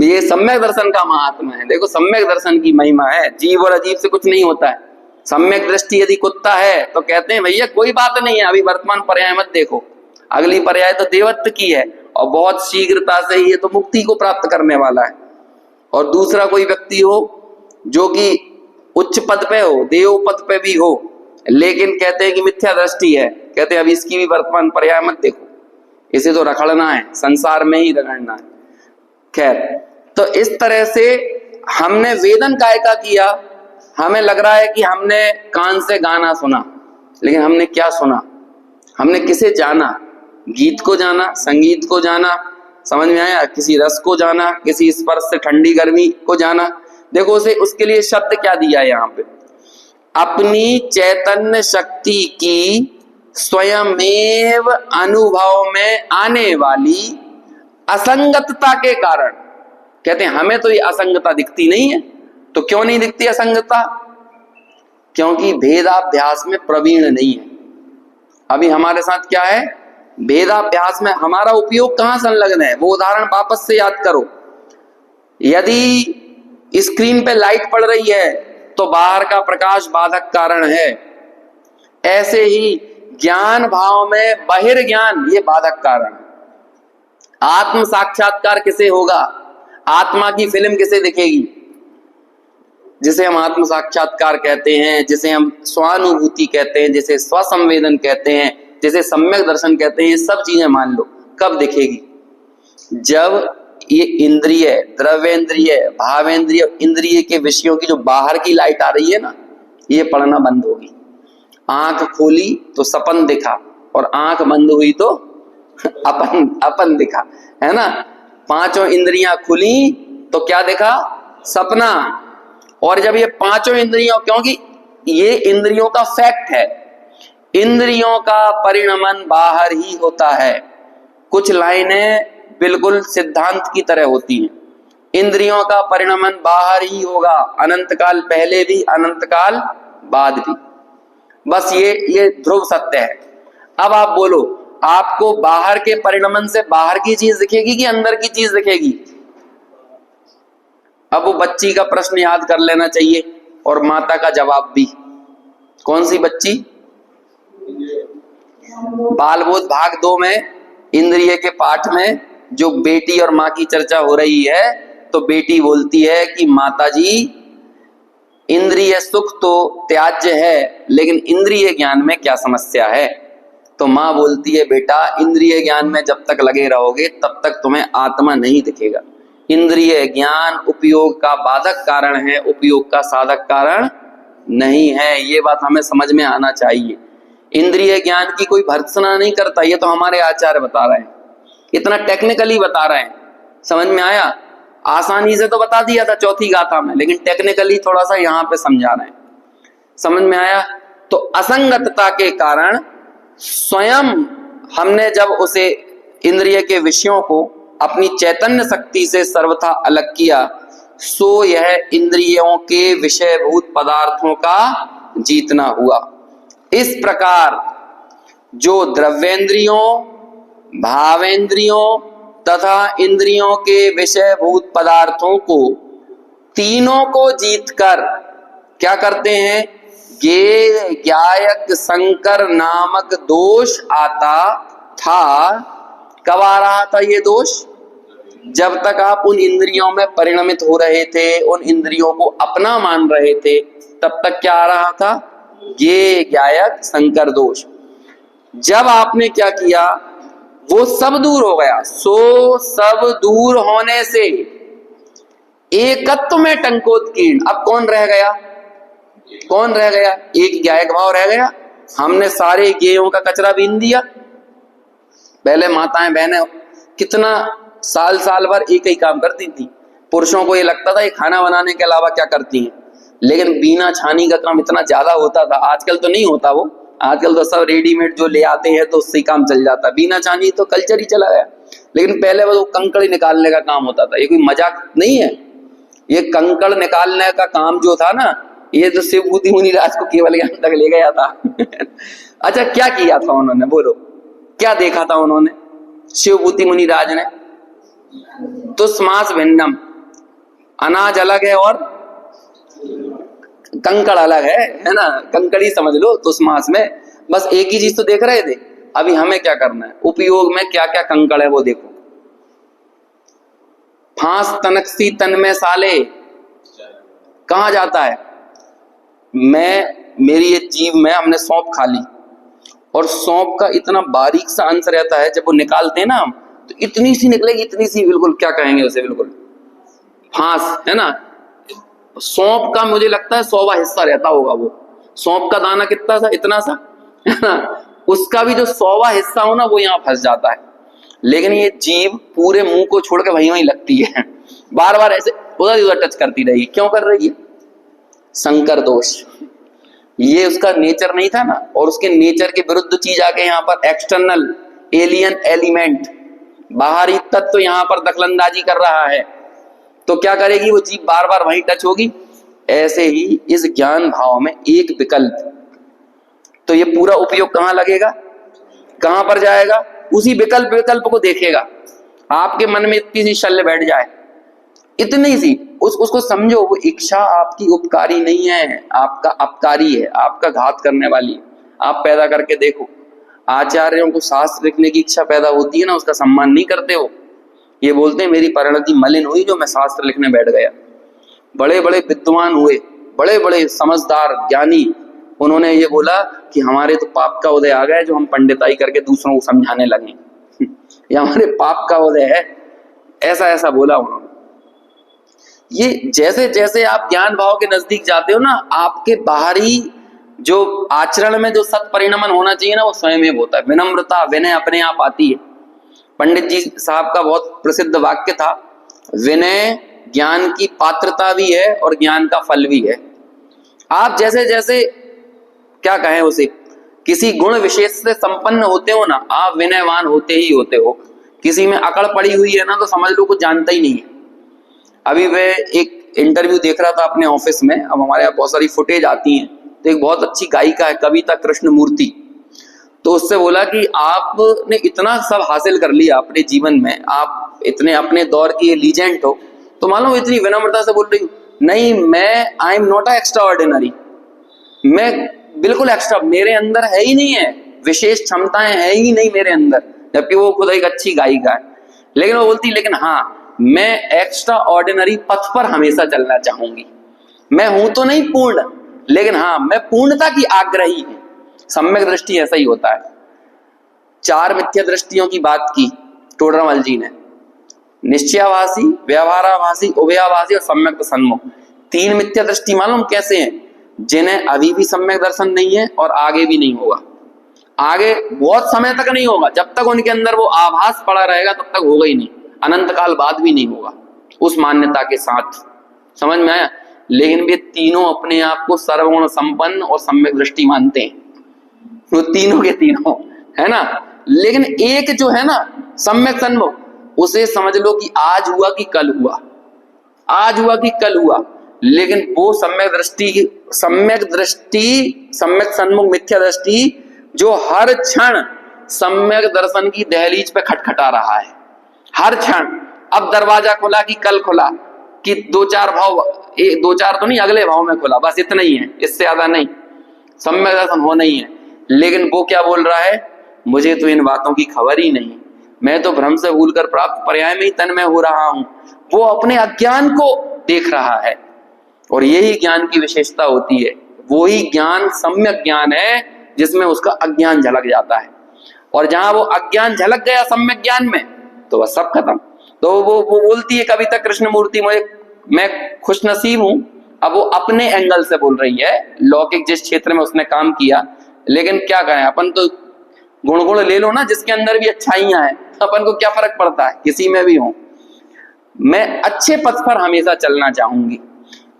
ये सम्यक दर्शन का महात्मा है। देखो सम्यक दर्शन की महिमा है, जीव और अजीव से कुछ नहीं होता है। सम्यक दृष्टि यदि कुत्ता है तो कहते हैं भैया कोई बात नहीं है, अभी वर्तमान पर्याय मत देखो, अगली पर्याय तो देवत्व की है और बहुत शीघ्रता से ये तो मुक्ति को प्राप्त करने वाला है। और दूसरा कोई व्यक्ति हो जो कि उच्च पद पे हो, देव पद पे भी हो, लेकिन कहते हैं कि मिथ्या दृष्टि है, कहते हैं अभी इसकी भी वर्तमान पर्याय मत देखो, इसे तो रखड़ना है, संसार में ही रगड़ना है। खैर, तो इस तरह से हमने वेदन काय का किया। हमें लग रहा है कि हमने कान से गाना सुना, लेकिन हमने क्या सुना? हमने किसे जाना? गीत को जाना, संगीत को जाना, समझ में आया? किसी रस को जाना, किसी स्पर्श से ठंडी गर्मी को जाना। देखो उसे, उसके लिए शब्द क्या दिया है यहाँ पे? अपनी चैतन्य शक्ति की स्वयमेव अनुभव में आने वाली असंगतता के कारण। कहते हैं हमें तो ये असंगता दिखती नहीं है। तो क्यों नहीं दिखती असंगतता? क्योंकि भेदाभ्यास में प्रवीण नहीं है। अभी हमारे साथ क्या है? भेदाभ्यास में हमारा उपयोग कहां संलग्न है? वो उदाहरण वापस से याद करो। यदि स्क्रीन पे लाइट पड़ रही है तो बाहर का प्रकाश बाधक कारण है, ऐसे ही ज्ञान भाव में बहिर्ज्ञान ये बाधक कारण है। आत्म साक्षात्कार किसे होगा? आत्मा की फिल्म किसे दिखेगी? जिसे हम आत्म साक्षात्कार कहते हैं, जिसे हम स्वानुभूति कहते हैं, जिसे स्वसंवेदन कहते हैं, जिसे सम्यक दर्शन कहते हैं, ये सब चीजें मान लो कब दिखेगी? जब ये इंद्रिय, द्रव्येंद्रिय, भावेंद्रिय, इंद्रिय के विषयों की जो बाहर की लाइट आ रही है ना, ये पड़ना बंद होगी। आंख खोली तो सपन दिखा, और आंख बंद हुई तो अपन दिखा, है ना? पांचों इंद्रियां खुली तो क्या देखा? सपना। और जब ये पांचों इंद्रियों, क्योंकि ये इंद्रियों का फैक्ट है, इंद्रियों का परिणमन बाहर ही होता है। कुछ लाइनें बिल्कुल सिद्धांत की तरह होती हैं। इंद्रियों का परिणमन बाहर ही होगा, अनंत काल पहले भी, अनंत काल बाद भी। बस ये ध्रुव सत्य है। अब आप बोलो, आपको बाहर के परिणमन से बाहर की चीज दिखेगी कि अंदर की चीज दिखेगी? अब वो बच्ची का प्रश्न याद कर लेना चाहिए और माता का जवाब भी। कौन सी बच्ची? बालबोध भाग 2 में इंद्रिय के पाठ में जो बेटी और माँ की चर्चा हो रही है, तो बेटी बोलती है कि माताजी इंद्रिय सुख तो त्याज्य है, लेकिन इंद्रिय ज्ञान में क्या समस्या है? तो माँ बोलती है बेटा इंद्रिय ज्ञान में जब तक लगे रहोगे तब तक तुम्हें आत्मा नहीं दिखेगा। इंद्रिय ज्ञान उपयोग का बाधक कारण है, उपयोग का साधक कारण नहीं है। ये बात हमें समझ में आना चाहिए। इंद्रिय ज्ञान की कोई भर्त्सना नहीं करता, ये तो हमारे आचार्य बता रहे हैं, इतना टेक्निकली बता रहे हैं। समझ में आया? आसानी से तो बता दिया था चौथी गाथा में, लेकिन टेक्निकली थोड़ा सा यहाँ पे समझा रहे हैं। समझ में आया? तो असंगतता के कारण स्वयं हमने जब उसे इंद्रिय के विषयों को अपनी चैतन्य शक्ति से सर्वथा अलग किया, सो यह इंद्रियों के विषयभूत पदार्थों का जीतना हुआ। इस प्रकार जो द्रव्येंद्रियों, भावेंद्रियों तथा इंद्रियों के विषयभूत पदार्थों को, तीनों को जीतकर क्या करते हैं, ये ज्ञायक संकर नामक दोष आता था। कब आ रहा था ये दोष? जब तक आप उन इंद्रियों में परिणमित हो रहे थे, उन इंद्रियों को अपना मान रहे थे, तब तक क्या आ रहा था, ये ज्ञायक संकर दोष। जब आपने क्या किया, वो सब दूर हो गया, सो सब दूर होने से एकत्व में टंकोत्कीर्ण। अब कौन रह गया? कौन रह गया? एक ज्ञायक भाव रह गया। हमने सारे ज्ञेयों का कचरा बीन दिया। पहले माताएं बहनें कितना साल साल भर एक ही काम करती थी। पुरुषों को ये लगता था ये खाना बनाने के अलावा क्या करती हैं, लेकिन बीना छानी का काम इतना ज्यादा होता था। आजकल तो नहीं होता वो, आजकल तो सब रेडीमेड जो ले आते हैं तो उससे काम चल जाता है। बीना छानी तो कल्चर ही चला गया, लेकिन पहले वो कंकड़ निकालने का काम होता था। ये कोई मजाक नहीं है, ये कंकड़ निकालने का काम जो था ना, ये तो शिवभूति मुनिराज को केवल ज्ञान तक ले गया था। अच्छा, क्या किया था उन्होंने, बोलो क्या देखा था उन्होंने? शिवभूति मुनिराज ने तुस्मास भिन्नम, अनाज अलग है और कंकड़ अलग है ना, कंकड़ ही समझ लो तुस्मास में। बस एक ही चीज तो देख रहे थे। अभी हमें क्या करना है, उपयोग में क्या क्या कंकड़ है वो देखो। फांस तनकसी तन में साले, कहां जाता है? मेरी ये जीव में हमने सौंप खा ली, और सौंप का इतना बारीक सा अंश रहता है, जब वो निकालते हैं ना हम, तो इतनी सी निकलेगी, इतनी सी, बिल्कुल क्या कहेंगे उसे, बिल्कुल फांस है ना। सौंप का मुझे लगता है 100वां हिस्सा रहता होगा वो। सौंप का दाना कितना सा, इतना सा है ना, उसका भी जो 100वां हिस्सा हो ना, वो यहाँ फंस जाता है। लेकिन ये जीव पूरे मुंह को छोड़ के वहीं वहीं लगती है, बार बार ऐसे उधर उधर टच करती रहेगी। क्यों कर रही है? संकर दोष। ये उसका नेचर नहीं था ना, और उसके नेचर के विरुद्ध चीज आके यहाँ पर एक्सटर्नल एलियन एलिमेंट, बाहरी तत्व तो यहाँ पर दखलंदाजी कर रहा है। तो क्या करेगी वो जीव? बार बार वहीं टच होगी। ऐसे ही इस ज्ञान भाव में एक विकल्प, तो ये पूरा उपयोग कहां लगेगा, कहां पर जाएगा? उसी विकल्प को देखेगा। आपके मन में इतनी सी शल्य बैठ जाए, इतनी सी, उसको समझो वो इच्छा आपकी उपकारी नहीं है, आपका अपकारी है, आपका घात करने वाली है। आप पैदा करके देखो, आचार्यों को शास्त्र लिखने की इच्छा पैदा होती है ना, उसका सम्मान नहीं करते हो। ये बोलते हैं मेरी परिणति मलिन हुई जो मैं शास्त्र लिखने बैठ गया। बड़े बड़े विद्वान हुए, बड़े बड़े समझदार ज्ञानी, उन्होंने ये बोला कि हमारे तो पाप का उदय आ गया जो हम पंडिताई करके दूसरों को समझाने लगे। ये हमारे पाप का उदय है, ऐसा ऐसा बोला उन्होंने। ये जैसे जैसे आप ज्ञान भाव के नजदीक जाते हो ना, आपके बाहरी जो आचरण में जो सत्परिणमन होना चाहिए ना, वो स्वयं होता है। विनम्रता, विनय अपने आप आती है। पंडित जी साहब का बहुत प्रसिद्ध वाक्य था, विनय ज्ञान की पात्रता भी है और ज्ञान का फल भी है। आप जैसे जैसे क्या कहें उसे, किसी गुण विशेष से संपन्न होते हो ना, आप विनयवान होते ही होते हो। किसी में अकड़ पड़ी हुई है ना, तो समझ लो कुछ जानता ही नहीं है। अभी मैं एक इंटरव्यू देख रहा था अपने ऑफिस में, अब हमारे यहाँ बहुत सारी फुटेज आती हैं, तो एक बहुत अच्छी गायिका है कविता कृष्णमूर्ति, तो उससे बोला कि आपने इतना सब हासिल कर लिया अपने जीवन में, आप इतने अपने दौर की लीजेंड हो, तो मालूम इतनी विनम्रता से बोल रही हूँ, नहीं मैं I am not extra ordinary, मैं बिल्कुल एक्स्ट्रा, मेरे अंदर है ही नहीं है, विशेष क्षमताएं है ही नहीं मेरे अंदर, जबकि वो खुद एक अच्छी गायिका है। लेकिन वो बोलती, लेकिन हाँ मैं एक्स्ट्रा ऑर्डिनरी पथ पर हमेशा चलना चाहूंगी। मैं हूं तो नहीं पूर्ण, लेकिन हाँ मैं पूर्णता की आग्रही हूं। सम्यक दृष्टि ऐसा ही होता है। 4 मिथ्या दृष्टियों की बात की टोडरमल जी ने, निश्चयाभासी, व्यवहाराभासी, उभयाभासी और सम्यक सन्मुख। 3 मिथ्या दृष्टि मालूम कैसे हैं? जिन्हें अभी भी सम्यक दर्शन नहीं है और आगे भी नहीं होगा, आगे बहुत समय तक नहीं होगा। जब तक उनके अंदर वो आभास पड़ा रहेगा तब तक होगा ही नहीं, अनंत काल बाद भी नहीं होगा, उस मान्यता के साथ। समझ में आया? लेकिन वे तीनों अपने आप को सर्वगुण संपन्न और सम्यक दृष्टि मानते हैं, वो तीनों के तीनों, है ना। लेकिन एक जो है ना सम्यक सन्मुख, उसे समझ लो कि आज हुआ कि कल हुआ, आज हुआ कि कल हुआ, लेकिन वो सम्यक दृष्टि, सम्यक सन्मुख मिथ्या दृष्टि जो हर क्षण सम्यक दर्शन की दहलीज पे खटखटा रहा है, हर क्षण। अब दरवाजा खुला कि कल खुला, कि दो चार तो नहीं, अगले भाव में खुला, बस इतना ही है, इससे ज्यादा नहीं, सम्यक दर्शन हो नहीं है। लेकिन वो क्या बोल रहा है, मुझे तो इन बातों की खबर ही नहीं, मैं तो भ्रम से भूलकर प्राप्त पर्याय में ही तन्मय हो रहा हूं। वो अपने अज्ञान को देख रहा है, और यही ज्ञान की विशेषता होती है। वही ज्ञान सम्यक ज्ञान है जिसमें उसका अज्ञान झलक जाता है, और जहां वो अज्ञान झलक गया सम्यक ज्ञान में, तो बस सब खत्म। तो वो बोलती है कविता कृष्णमूर्ति, मैं खुश नसीब हूं। अब वो अपने एंगल से बोल रही है, लौकिक जिस क्षेत्र में उसने काम किया, लेकिन क्या कहें, अपन तो गुण ले लो ना, जिसके अंदर भी अच्छाइयां हैं, अपन को क्या फर्क पड़ता है, किसी में भी हो। मैं अच्छे पथ पर हमेशा चलना चाहूंगी,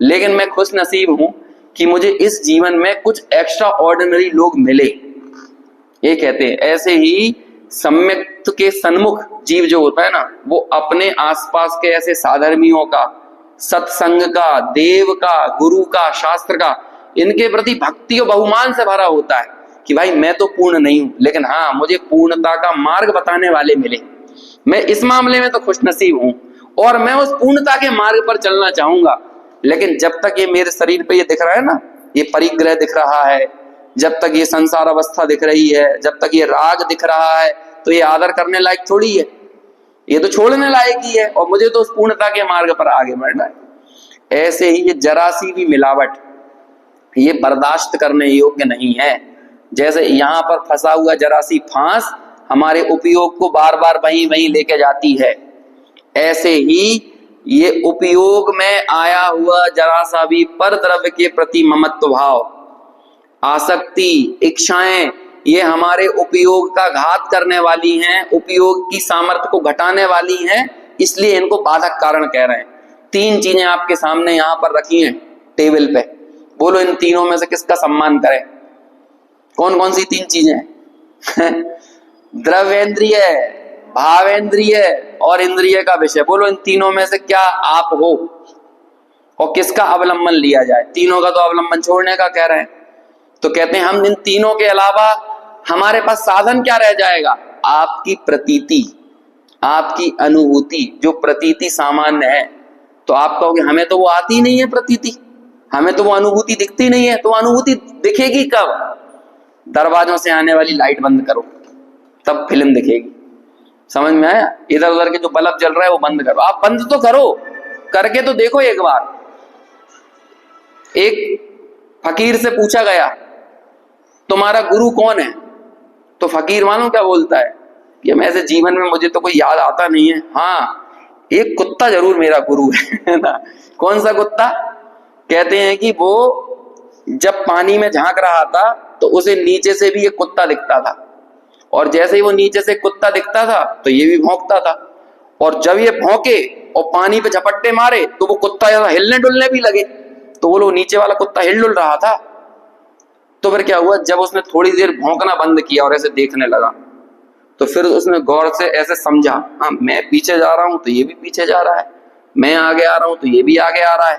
लेकिन मैं खुश नसीब हूं कि मुझे इस जीवन में कुछ एक्स्ट्रा ऑर्डिनरी लोग मिले। ये कहते हैं ऐसे ही सम्यक के सन्मुख जीव जो होता है ना, वो अपने आसपास के ऐसे साधर्मियों का, सत्संग का, देव का, गुरु का, शास्त्र का, इनके प्रति भक्ति और बहुमान से भरा होता है कि भाई मैं तो पूर्ण नहीं हूं, लेकिन हाँ मुझे पूर्णता का मार्ग बताने वाले मिले। मैं इस मामले में तो खुश नसीब हूं, और मैं उस पूर्णता के मार्ग पर चलना चाहूंगा। लेकिन जब तक ये मेरे शरीर पे ये दिख रहा है ना, ये परिग्रह दिख रहा है, जब तक ये संसार अवस्था दिख रही है, जब तक ये राग दिख रहा है, तो ये आदर करने लायक थोड़ी है, ये तो छोड़ने लायक ही है, और मुझे तो उस पूर्णता के मार्ग पर आगे बढ़ना है। ऐसे ही ये जरा सी भी मिलावट ये बर्दाश्त करने योग्य नहीं है। जैसे यहाँ पर फंसा हुआ जरा सी फांस हमारे उपयोग को बार बार वहीं लेके जाती है, ऐसे ही ये उपयोग में आया हुआ जरा सा भी पर द्रव्य के प्रति ममत्व भाव, आसक्ति, इच्छाएं, ये हमारे उपयोग का घात करने वाली हैं, उपयोग की सामर्थ्य को घटाने वाली हैं, इसलिए इनको बाधक कारण कह रहे हैं। 3 चीजें आपके सामने यहाँ पर रखी हैं टेबल पे, बोलो इन तीनों में से किसका सम्मान करें? कौन कौन सी 3 चीजें हैं? द्रव्येंद्रिय, भावेंद्रिय और इंद्रिय का विषय। बोलो इन तीनों में से क्या आप हो, और किसका अवलंबन लिया जाए? तीनों का तो अवलंबन छोड़ने का कह रहे हैं। तो कहते हैं हम इन तीनों के अलावा हमारे पास साधन क्या रह जाएगा? आपकी प्रतीति, आपकी अनुभूति, जो प्रतीति सामान्य है। तो आप कहोगे हमें तो वो आती नहीं है प्रतीति, हमें तो वो अनुभूति दिखती नहीं है। तो अनुभूति दिखेगी कब? दरवाजों से आने वाली लाइट बंद करो, तब फिल्म दिखेगी। समझ में आया? इधर उधर के जो बल्ब जल रहा है वो बंद करो। आप बंद तो करो, करके तो देखो एक बार। एक फकीर से पूछा गया तुम्हारा गुरु कौन है? तो फकीर मानो क्या बोलता है कि मैं ऐसे जीवन में मुझे तो कोई याद आता नहीं है, हाँ एक कुत्ता जरूर मेरा गुरु है ना। कौन सा कुत्ता? कहते हैं कि वो जब पानी में झांक रहा था तो उसे नीचे से भी एक कुत्ता दिखता था, और जैसे ही वो नीचे से कुत्ता दिखता था तो ये भी भौंकता था, और जब ये भौंके और पानी पे झपट्टे मारे तो वो कुत्ता हिलने डुलने भी लगे। तो वो नीचे वाला कुत्ता हिल डुल रहा था। तो फिर क्या हुआ, जब उसने थोड़ी देर भौंकना बंद किया और ऐसे देखने लगा, तो फिर उसने गौर से ऐसे समझा, हाँ मैं पीछे जा रहा हूं तो ये भी पीछे जा रहा है, मैं आगे आ रहा हूं तो ये भी आगे आ रहा है।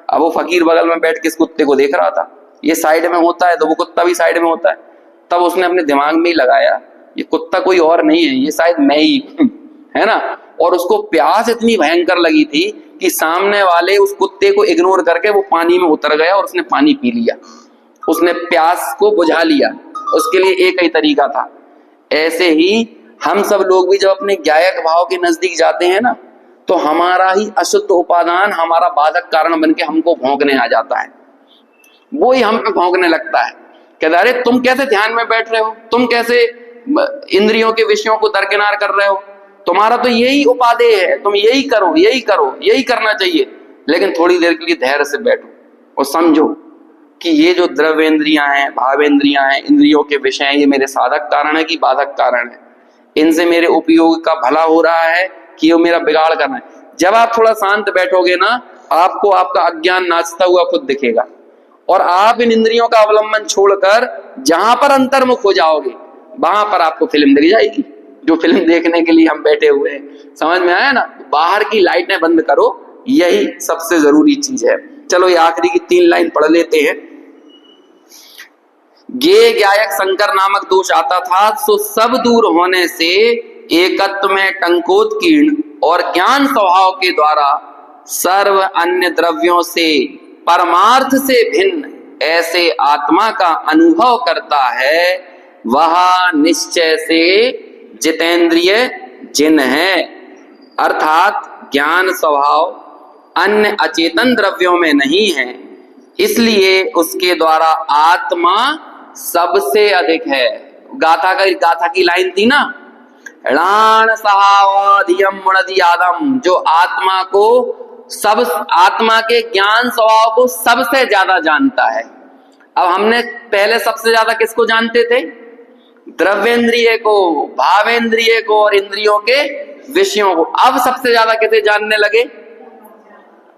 अब वो फकीर बगल में बैठ के इस कुत्ते को देख रहा था, ये साइड में होता है तो वो कुत्ता भी साइड में होता है। तब उसने अपने दिमाग में ही लगाया ये कुत्ता कोई और नहीं है, ये शायद मैं ही है ना। और उसको प्यास इतनी भयंकर लगी थी कि सामने वाले उस कुत्ते को इग्नोर करके वो पानी में उतर गया और उसने पानी पी लिया, उसने प्यास को बुझा लिया। उसके लिए एक ही तरीका था। ऐसे ही हम सब लोग भी जब अपने ज्ञायक भाव के नजदीक जाते हैं ना, तो हमारा ही अशुद्ध उपादान हमारा बाधक कारण बन के हमको भौंकने आ जाता है। वो ही हम पे भौंकने लगता है, कहता अरे तुम कैसे ध्यान में बैठ रहे हो, तुम कैसे इंद्रियों के विषयों को दरकिनार कर रहे हो, तुम्हारा तो यही उपादेय है, तुम यही करो यही करो यही करना चाहिए। लेकिन थोड़ी देर के लिए धैर्य से बैठो और समझो कि ये जो द्रव्येंद्रियां हैं, भावेंद्रियां हैं, इंद्रियों के विषय हैं, ये मेरे साधक कारण है कि बाधक कारण है? इनसे मेरे उपयोग का भला हो रहा है कि ये मेरा बिगाड़ करना है? जब आप थोड़ा शांत बैठोगे ना, आपको आपका अज्ञान नाचता हुआ खुद दिखेगा, और आप इन इंद्रियों का अवलंबन छोड़कर जहां पर अंतर्मुख हो जाओगे वहां पर आपको फिल्म दिख जाएगी, जो फिल्म देखने के लिए हम बैठे हुए हैं। समझ में आया ना? बाहर की लाइटें बंद करो, यही सबसे जरूरी चीज है। चलो ये आखिरी की 3 लाइन पढ़ लेते हैं। ज्ञेय ज्ञायक संकर नामक दोष आता था, सो सब दूर होने से एकत्व में टंकोत्कीर्ण और ज्ञान स्वभाव के द्वारा सर्व अन्य द्रव्यों से परमार्थ से भिन्न ऐसे आत्मा का अनुभव करता है, वह निश्चय से जितेंद्रिय जिन है। अर्थात ज्ञान स्वभाव अन्य अचेतन द्रव्यों में नहीं है, इसलिए उसके द्वारा आत्मा सबसे अधिक है। गाथा की लाइन थी ना, णाण सहावधियम मुणदि आदम, जो आत्मा को सब, आत्मा के ज्ञान स्वभाव को सबसे ज्यादा जानता है। अब हमने पहले सबसे ज्यादा किसको जानते थे? द्रव्येंद्रिय को, भावेंद्रिय को और इंद्रियों के विषयों को। अब सबसे ज्यादा किसे जानने लगे?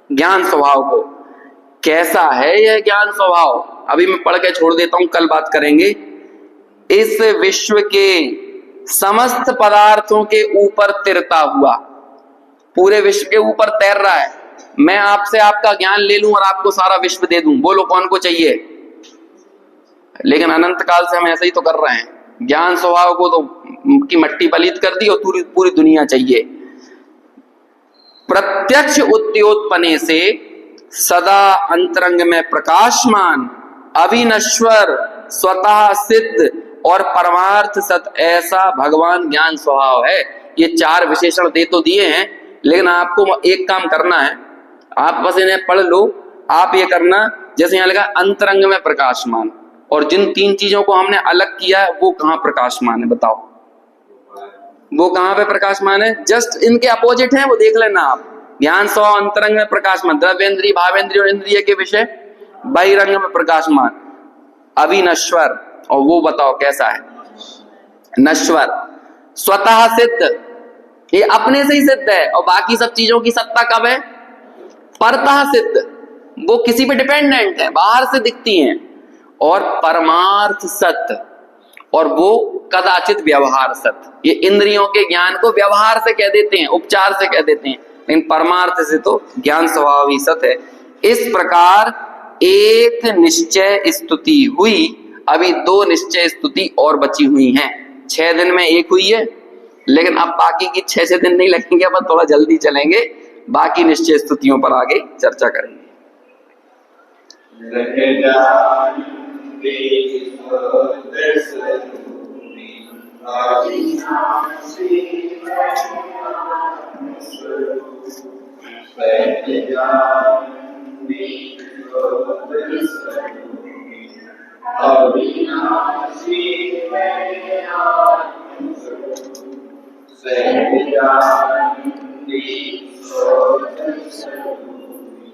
ज्ञान स्वभाव को। कैसा है यह ज्ञान स्वभाव? अभी मैं पढ़ के छोड़ देता हूं, कल बात करेंगे। इस विश्व के समस्त पदार्थों के ऊपर तिरता हुआ, पूरे विश्व के ऊपर तैर रहा है। मैं आपसे आपका ज्ञान ले लूं और आपको सारा विश्व दे दूं, बोलो कौन को चाहिए? लेकिन अनंत काल से हम ऐसा ही तो कर रहे हैं। ज्ञान स्वभाव को तो की मट्टी पलीत कर दी और पूरी दुनिया चाहिए। प्रत्यक्ष उद्योतपने से सदा अंतरंग में प्रकाशमान, अविनश्वर, स्वतः सिद्ध और परमार्थ सत ऐसा भगवान ज्ञान स्वभाव है। ये 4 विशेषण दे तो दिए हैं, लेकिन आपको एक काम करना है, आप बस इन्हें पढ़ लो। आप ये करना, जैसे यहां लिखा अंतरंग में प्रकाशमान, और जिन 3 चीजों को हमने अलग किया है वो कहां प्रकाशमान है बताओ? वो कहां पे प्रकाशमान है? जस्ट इनके अपोजिट है, वो देख लेना आप। ज्ञान स्वभाव अंतरंग में प्रकाशमान, द्रव्येंद्रिय, भावेंद्रिय और इंद्रिय के विषय बहिरंग में प्रकाशमान, अविनश्वर, और वो बताओ कैसा है? नश्वर। स्वतः सिद्ध, ये अपने से ही सिद्ध है, और बाकी सब चीजों की सत्ता कब है? परतः सिद्ध, वो किसी पे डिपेंडेंट है, बाहर से दिखती हैं। और परमार्थ सत्य, और वो कदाचित व्यवहार सत्य। ये इंद्रियों के ज्ञान को व्यवहार से कह देते हैं, उपचार से कह देते हैं, लेकिन परमार्थ से तो ज्ञान स्वभाव ही सत्य है। इस प्रकार एक निश्चय स्तुति हुई, अभी 2 निश्चय स्तुति और बची हुई हैं। 6 दिन में एक हुई है, लेकिन अब बाकी की 6 दिन नहीं लगेंगे, अब थोड़ा जल्दी चलेंगे, बाकी निश्चय स्तुतियों पर आगे चर्चा करेंगे। Say